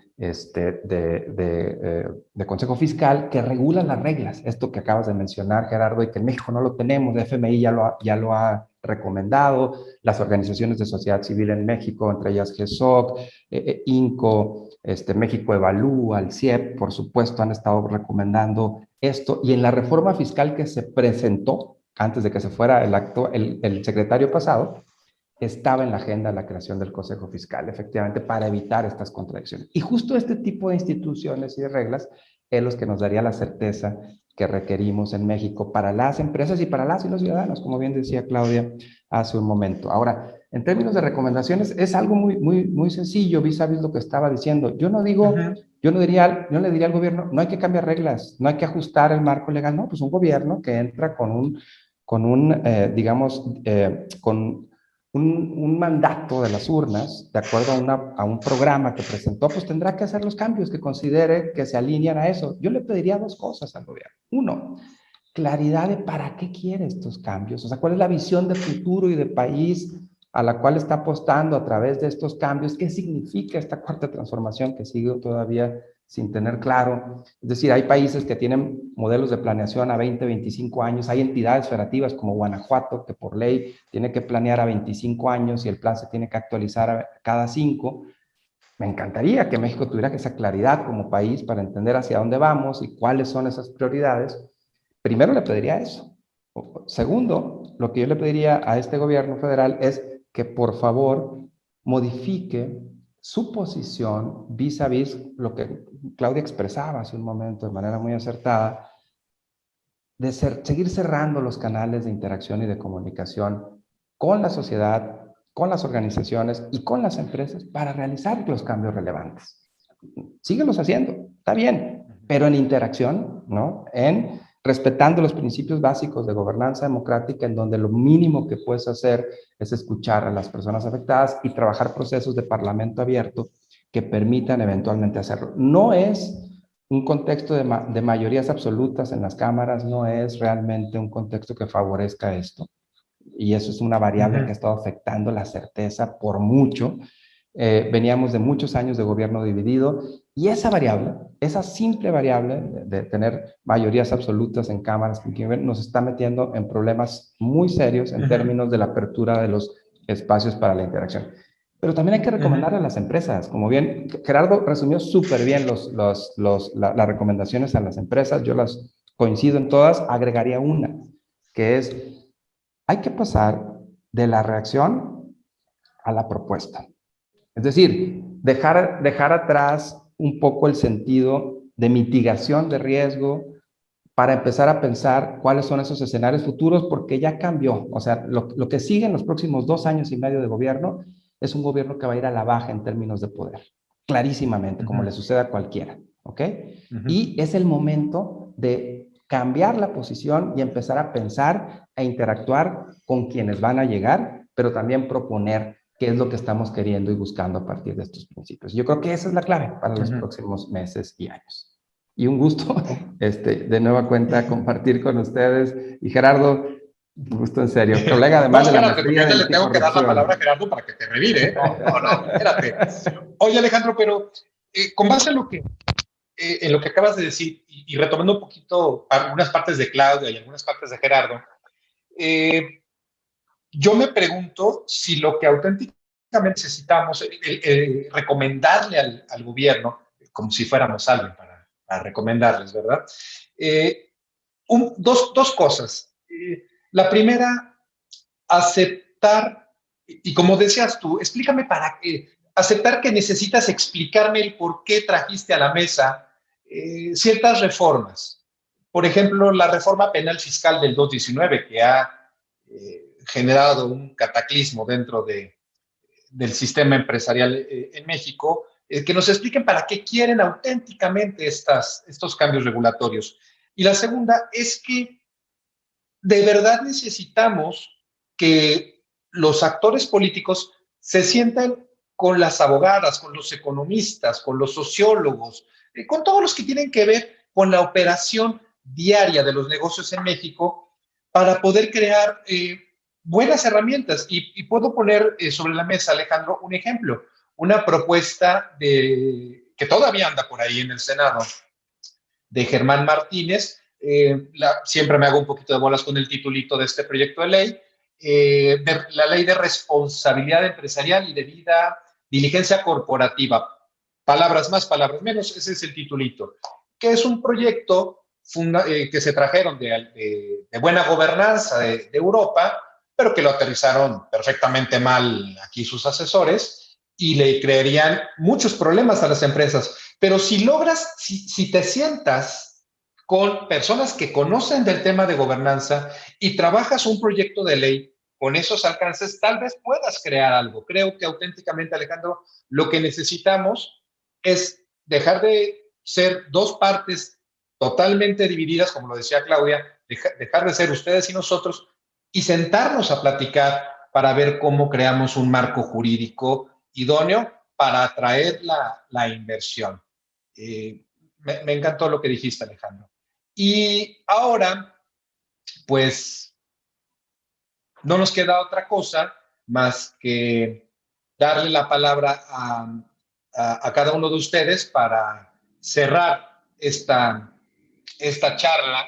consejo fiscal, que regula las reglas. Esto que acabas de mencionar, Gerardo, y que en México no lo tenemos, el FMI ya lo ha recomendado, las organizaciones de sociedad civil en México, entre ellas GESOC, INCO, México Evalúa, el CIEP, por supuesto, han estado recomendando esto. Y en la reforma fiscal que se presentó, antes de que se fuera el secretario pasado, estaba en la agenda la creación del Consejo Fiscal, efectivamente, para evitar estas contradicciones. Y justo este tipo de instituciones y de reglas es los que nos daría la certeza que requerimos en México para las empresas y para las y los ciudadanos, como bien decía Claudia hace un momento. Ahora, en términos de recomendaciones, es algo muy sencillo, vis a vis lo que estaba diciendo. Yo no digo, yo no le diría al gobierno, no hay que cambiar reglas, no hay que ajustar el marco legal, no, pues un gobierno que entra con un mandato de las urnas, de acuerdo a un programa que presentó, pues tendrá que hacer los cambios que considere que se alinean a eso. Yo le pediría dos cosas al gobierno. Uno, claridad de para qué quiere estos cambios, o sea, cuál es la visión de futuro y de país a la cual está apostando a través de estos cambios, qué significa esta cuarta transformación que sigue todavía sin tener claro. Es decir, hay países que tienen modelos de planeación a 20, 25 años, hay entidades federativas como Guanajuato, que por ley tiene que planear a 25 años y el plan se tiene que actualizar cada 5. Me encantaría que México tuviera esa claridad como país para entender hacia dónde vamos y cuáles son esas prioridades. Primero le pediría eso. Segundo, lo que yo le pediría a este gobierno federal es que por favor modifique su posición vis a vis lo que Claudia expresaba hace un momento de manera muy acertada, de seguir cerrando los canales de interacción y de comunicación con la sociedad, con las organizaciones y con las empresas para realizar los cambios relevantes. Síguelos haciendo, está bien, pero en interacción, ¿no? Respetando los principios básicos de gobernanza democrática, en donde lo mínimo que puedes hacer es escuchar a las personas afectadas y trabajar procesos de parlamento abierto que permitan eventualmente hacerlo. No es un contexto de mayorías absolutas en las cámaras, no es realmente un contexto que favorezca esto. y eso es una variable que ha estado afectando la certeza por mucho. Veníamos de muchos años de gobierno dividido y esa variable, esa simple variable de tener mayorías absolutas en cámaras, nos está metiendo en problemas muy serios en términos de la apertura de los espacios para la interacción. Pero también hay que recomendarle a las empresas, como bien Gerardo resumió súper bien las recomendaciones a las empresas, yo las coincido en todas, agregaría una, que es, hay que pasar de la reacción a la propuesta. Es decir, dejar atrás un poco el sentido de mitigación de riesgo para empezar a pensar cuáles son esos escenarios futuros, porque ya cambió. O sea, lo que sigue en los próximos 2 años y medio de gobierno es un gobierno que va a ir a la baja en términos de poder, clarísimamente, como le sucede a cualquiera, ¿ok? Y es el momento de cambiar la posición y empezar a pensar e interactuar con quienes van a llegar, pero también proponer qué es lo que estamos queriendo y buscando a partir de estos principios. Yo creo que esa es la clave para los próximos meses y años. Y un gusto, de nueva cuenta, compartir con ustedes. Y Gerardo, un gusto en serio. Colega, además No, de la espérate, porque maestría ahorita en le tengo que dar la anticorrupción. palabra a Gerardo para que te revire, ¿eh? No, espérate. Oye, Alejandro, pero con base en lo que acabas de decir, y retomando un poquito algunas partes de Claudia y algunas partes de Gerardo, yo me pregunto si lo que auténticamente necesitamos, recomendarle al gobierno, como si fuéramos alguien para recomendarles, ¿verdad? Dos cosas. La primera, aceptar, y como decías tú, explícame para qué, aceptar que necesitas explicarme el por qué trajiste a la mesa ciertas reformas. Por ejemplo, la reforma penal fiscal del 2019, que ha generado un cataclismo dentro del sistema empresarial en México, que nos expliquen para qué quieren auténticamente estos cambios regulatorios. Y la segunda es que de verdad necesitamos que los actores políticos se sientan con las abogadas, con los economistas, con los sociólogos, con todos los que tienen que ver con la operación diaria de los negocios en México para poder crear buenas herramientas. Y puedo poner sobre la mesa, Alejandro, un ejemplo, una propuesta que todavía anda por ahí en el Senado, de Germán Martínez. Siempre me hago un poquito de bolas con el titulito de este proyecto de ley, la ley de responsabilidad empresarial y debida diligencia corporativa. Palabras más, palabras menos, ese es el titulito, que es un proyecto que se trajeron de buena gobernanza de Europa, pero que lo aterrizaron perfectamente mal aquí sus asesores y le crearían muchos problemas a las empresas. Pero si logras, si te sientas con personas que conocen del tema de gobernanza y trabajas un proyecto de ley con esos alcances, tal vez puedas crear algo. Creo que auténticamente, Alejandro, lo que necesitamos es dejar de ser dos partes totalmente divididas, como lo decía Claudia, dejar de ser ustedes y nosotros y sentarnos a platicar para ver cómo creamos un marco jurídico idóneo para atraer la inversión. Me encantó lo que dijiste, Alejandro. Y ahora, pues, no nos queda otra cosa más que darle la palabra a cada uno de ustedes para cerrar esta charla,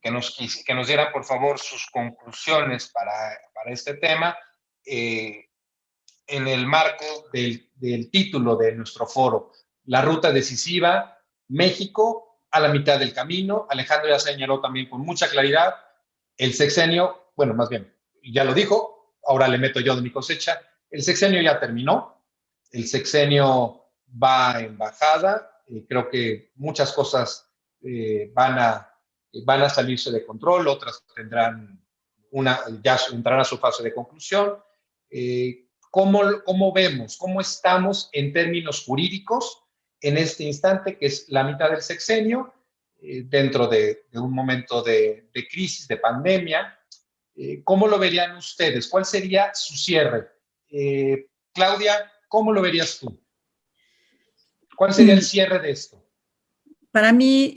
que nos dieran, por favor, sus conclusiones para este tema, en el marco del título de nuestro foro, La Ruta Decisiva, México a la mitad del camino. Alejandro ya señaló también con mucha claridad el sexenio, bueno, más bien, ya lo dijo, ahora le meto yo de mi cosecha, el sexenio ya terminó, el sexenio va en bajada, creo que muchas cosas van a salirse de control, otras ya entrarán a su fase de conclusión. ¿Cómo vemos, cómo estamos en términos jurídicos en este instante, que es la mitad del sexenio, dentro de un momento de crisis, de pandemia? ¿Cómo lo verían ustedes? ¿Cuál sería su cierre? Claudia, ¿cómo lo verías tú? ¿Cuál sería el cierre de esto? para mí,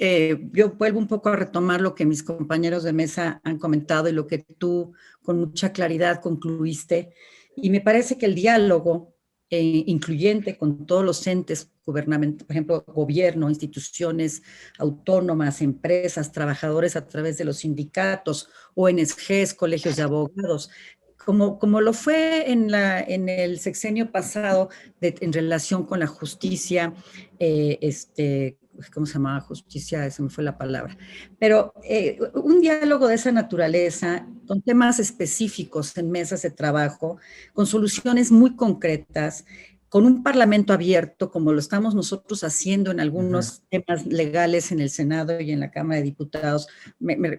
yo vuelvo un poco a retomar lo que mis compañeros de mesa han comentado y lo que tú con mucha claridad concluiste. Y me parece que el diálogo incluyente con todos los entes gubernamentales, por ejemplo, gobierno, instituciones autónomas, empresas, trabajadores a través de los sindicatos, ONGs, colegios de abogados, como lo fue en el sexenio pasado en relación con la justicia, ¿cómo se llamaba? Justicia, se me fue la palabra. Pero un diálogo de esa naturaleza, con temas específicos en mesas de trabajo, con soluciones muy concretas, con un parlamento abierto, como lo estamos nosotros haciendo en algunos temas legales en el Senado y en la Cámara de Diputados.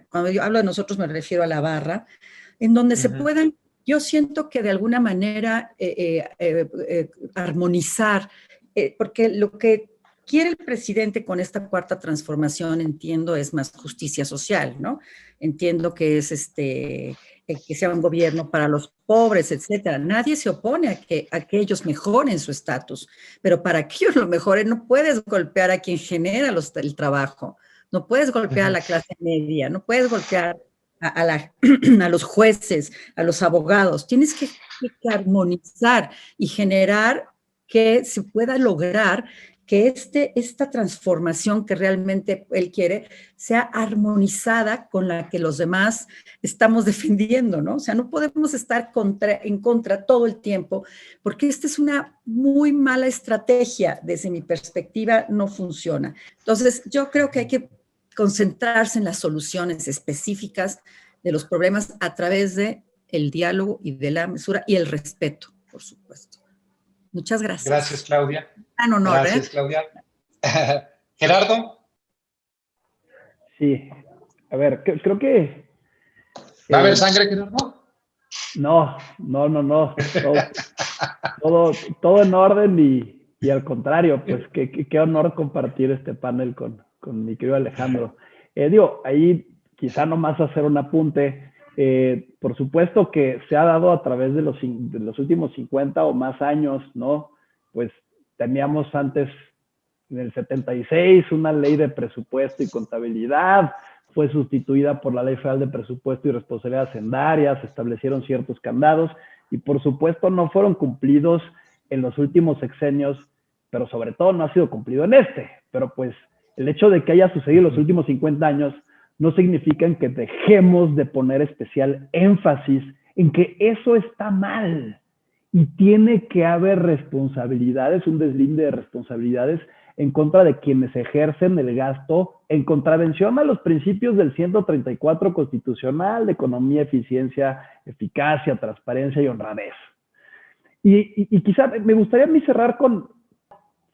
Cuando yo hablo de nosotros me refiero a la barra, en donde se puedan, yo siento que de alguna manera armonizar, porque lo que quiere el presidente con esta cuarta transformación, entiendo, es más justicia social, ¿no? Entiendo que es que sea un gobierno para los pobres, etcétera. Nadie se opone a que ellos mejoren su estatus, pero para que ellos lo mejoren no puedes golpear a quien genera el trabajo, no puedes golpear a la clase media, no puedes golpear a los jueces, a los abogados. Tienes que armonizar y generar que se pueda lograr que esta transformación que realmente él quiere sea armonizada con la que los demás estamos defendiendo, ¿no? O sea, no podemos estar en contra todo el tiempo, porque esta es una muy mala estrategia, desde mi perspectiva no funciona. Entonces, yo creo que hay que concentrarse en las soluciones específicas de los problemas a través de el diálogo y de la mesura y el respeto, por supuesto. Muchas gracias. Gracias, Claudia. Un honor, gracias, Claudia. Gerardo. Sí, a ver, creo que... ¿Va a haber sangre, Gerardo? No. Todo en orden y al contrario, pues qué honor compartir este panel con mi querido Alejandro. Ahí quizá nomás hacer un apunte. Por supuesto que se ha dado a través de los últimos 50 o más años, ¿no? Pues teníamos antes, en el 76, una ley de presupuesto y contabilidad, fue sustituida por la Ley Federal de Presupuesto y Responsabilidad Hacendaria, se establecieron ciertos candados y por supuesto no fueron cumplidos en los últimos sexenios, pero sobre todo no ha sido cumplido en este. Pero pues el hecho de que haya sucedido en los últimos 50 años no significa que dejemos de poner especial énfasis en que eso está mal y tiene que haber responsabilidades, un deslinde de responsabilidades en contra de quienes ejercen el gasto en contravención a los principios del 134 constitucional de economía, eficiencia, eficacia, transparencia y honradez. Y quizá me gustaría a mí cerrar con,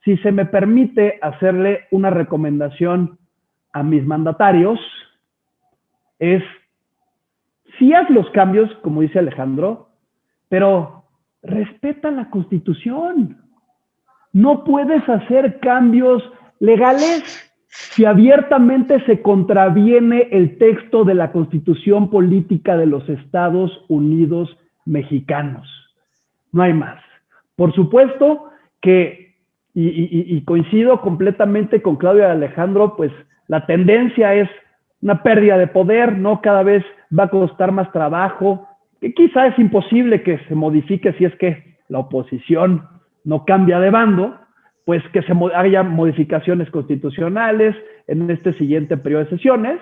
si se me permite hacerle una recomendación a mis mandatarios, es, sí haz los cambios, como dice Alejandro, pero respeta la Constitución. No puedes hacer cambios legales si abiertamente se contraviene el texto de la Constitución Política de los Estados Unidos Mexicanos. No hay más. Por supuesto que, y coincido completamente con Claudia y Alejandro, pues la tendencia es una pérdida de poder, ¿no? Cada vez va a costar más trabajo, que quizá es imposible que se modifique si es que la oposición no cambia de bando, pues que haya modificaciones constitucionales en este siguiente periodo de sesiones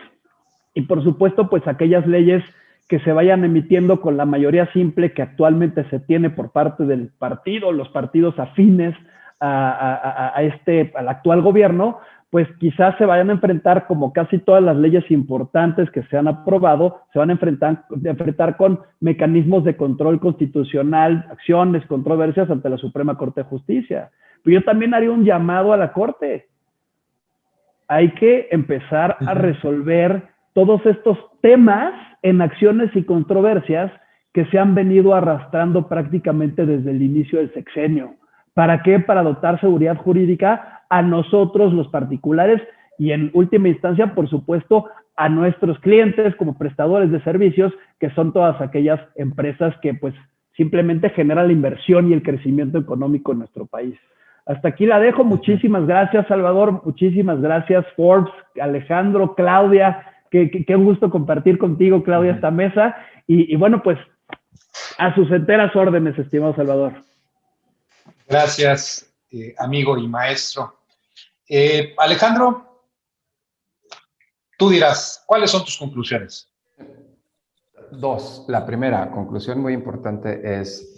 y por supuesto pues aquellas leyes que se vayan emitiendo con la mayoría simple que actualmente se tiene por parte del partido, los partidos afines al actual gobierno, pues quizás se vayan a enfrentar, como casi todas las leyes importantes que se han aprobado, se van a enfrentar con mecanismos de control constitucional, acciones, controversias ante la Suprema Corte de Justicia. Pero yo también haría un llamado a la Corte. Hay que empezar a resolver todos estos temas en acciones y controversias que se han venido arrastrando prácticamente desde el inicio del sexenio. ¿Para qué? Para dotar seguridad jurídica a nosotros los particulares y en última instancia, por supuesto, a nuestros clientes como prestadores de servicios, que son todas aquellas empresas que pues simplemente generan la inversión y el crecimiento económico en nuestro país. hasta aquí la dejo. Muchísimas gracias, Salvador. Muchísimas gracias, Forbes, Alejandro, Claudia. Qué gusto compartir contigo, Claudia, esta mesa. Y bueno, pues a sus enteras órdenes, estimado Salvador. Gracias, amigo y maestro. Alejandro, tú dirás, ¿cuáles son tus conclusiones? Dos. La primera conclusión muy importante es,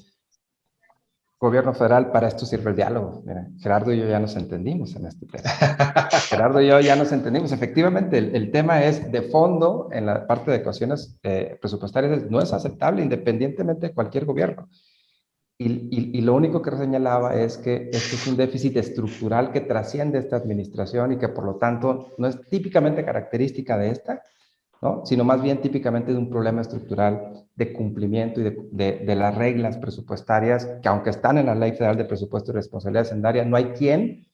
gobierno federal, para esto sirve el diálogo. Mira, Gerardo y yo ya nos entendimos en este tema. Gerardo y yo ya nos entendimos. Efectivamente, el tema es de fondo, en la parte de ecuaciones presupuestarias, no es aceptable independientemente de cualquier gobierno. Y lo único que señalaba es que este es un déficit estructural que trasciende esta administración y que por lo tanto no es típicamente característica de esta, ¿no? Sino más bien típicamente de un problema estructural de cumplimiento y de las reglas presupuestarias que, aunque están en la Ley Federal de Presupuesto y Responsabilidad Hacendaria, no hay quien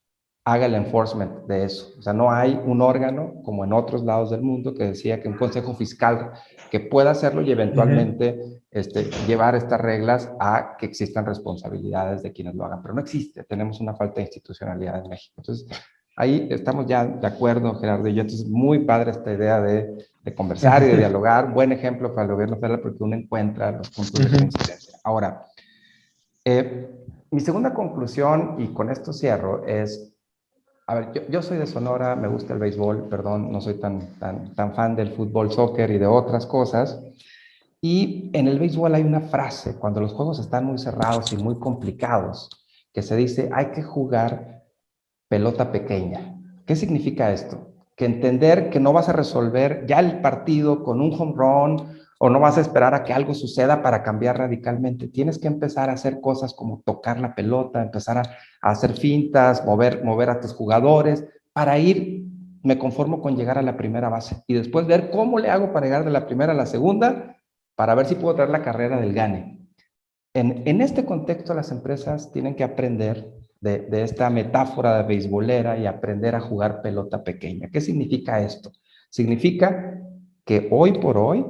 haga el enforcement de eso. O sea, no hay un órgano, como en otros lados del mundo, que decía que un consejo fiscal que pueda hacerlo y eventualmente llevar estas reglas a que existan responsabilidades de quienes lo hagan. Pero no existe, tenemos una falta de institucionalidad en México. Entonces, ahí estamos ya de acuerdo, Gerardo y yo. Entonces, muy padre esta idea de conversar y de dialogar. Buen ejemplo para el gobierno federal porque uno encuentra los puntos de coincidencia. Ahora, mi segunda conclusión, y con esto cierro, es, a ver, yo soy de Sonora, me gusta el béisbol, perdón, no soy tan fan del fútbol, soccer y de otras cosas. Y en el béisbol hay una frase, cuando los juegos están muy cerrados y muy complicados, que se dice, hay que jugar pelota pequeña. ¿Qué significa esto? Que entender que no vas a resolver ya el partido con un home run o no vas a esperar a que algo suceda para cambiar radicalmente. Tienes que empezar a hacer cosas como tocar la pelota, empezar a hacer fintas, mover a tus jugadores para ir, me conformo con llegar a la primera base y después ver cómo le hago para llegar de la primera a la segunda para ver si puedo traer la carrera del gane. En este contexto, las empresas tienen que aprender de esta metáfora de beisbolera y aprender a jugar pelota pequeña. ¿Qué significa esto? Significa que hoy por hoy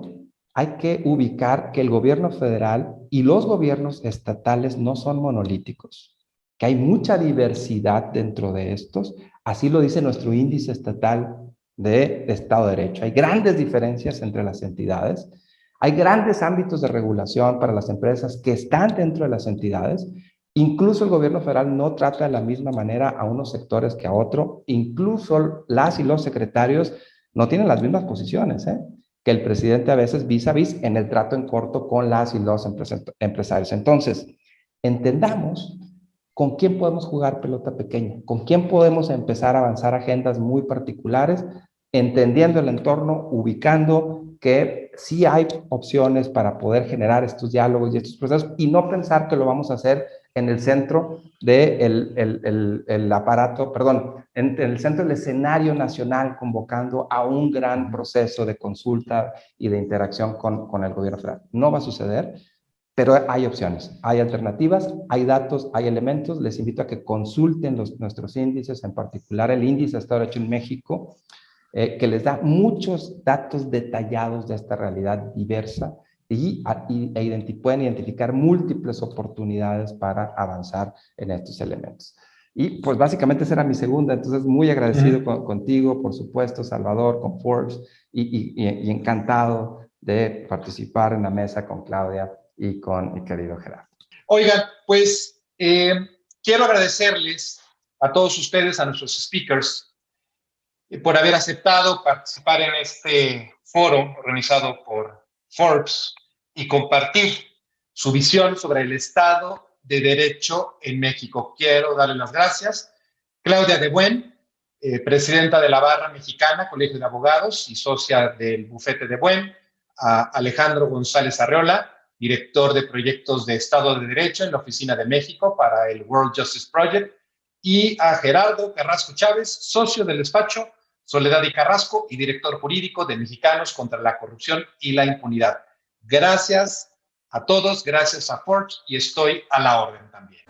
hay que ubicar que el gobierno federal y los gobiernos estatales no son monolíticos, que hay mucha diversidad dentro de estos. Así lo dice nuestro índice estatal de Estado de Derecho. Hay grandes diferencias entre las entidades. Hay grandes ámbitos de regulación para las empresas que están dentro de las entidades. Incluso el gobierno federal no trata de la misma manera a unos sectores que a otro. Incluso las y los secretarios no tienen las mismas posiciones, que el presidente a veces vis a vis en el trato en corto con las y los empresarios. Entonces, entendamos con quién podemos jugar pelota pequeña, con quién podemos empezar a avanzar agendas muy particulares, entendiendo el entorno, ubicando que sí hay opciones para poder generar estos diálogos y estos procesos y no pensar que lo vamos a hacer en el centro del aparato, perdón, en el centro del escenario nacional, convocando a un gran proceso de consulta y de interacción con el gobierno federal. No va a suceder, pero hay opciones, hay alternativas, hay datos, hay elementos. Les invito a que consulten nuestros índices, en particular el índice de Estado de Derecho en México, que les da muchos datos detallados de esta realidad diversa y pueden identificar múltiples oportunidades para avanzar en estos elementos. Y pues básicamente esa era mi segunda, entonces muy agradecido contigo, por supuesto, Salvador, con Forbes, y encantado de participar en la mesa con Claudia y con mi querido Gerardo. Oigan, pues quiero agradecerles a todos ustedes, a nuestros speakers, por haber aceptado participar en este foro organizado por Forbes y compartir su visión sobre el Estado de Derecho en México. Quiero darle las gracias. Claudia de Buen, presidenta de la Barra Mexicana, Colegio de Abogados y socia del Bufete de Buen. A Alejandro González Arreola, director de proyectos de Estado de Derecho en la Oficina de México para el World Justice Project. Y a Gerardo Carrasco Chávez, socio del despacho Soledad y Carrasco y director jurídico de Mexicanos contra la Corrupción y la Impunidad. Gracias a todos, gracias a Forbes y estoy a la orden también.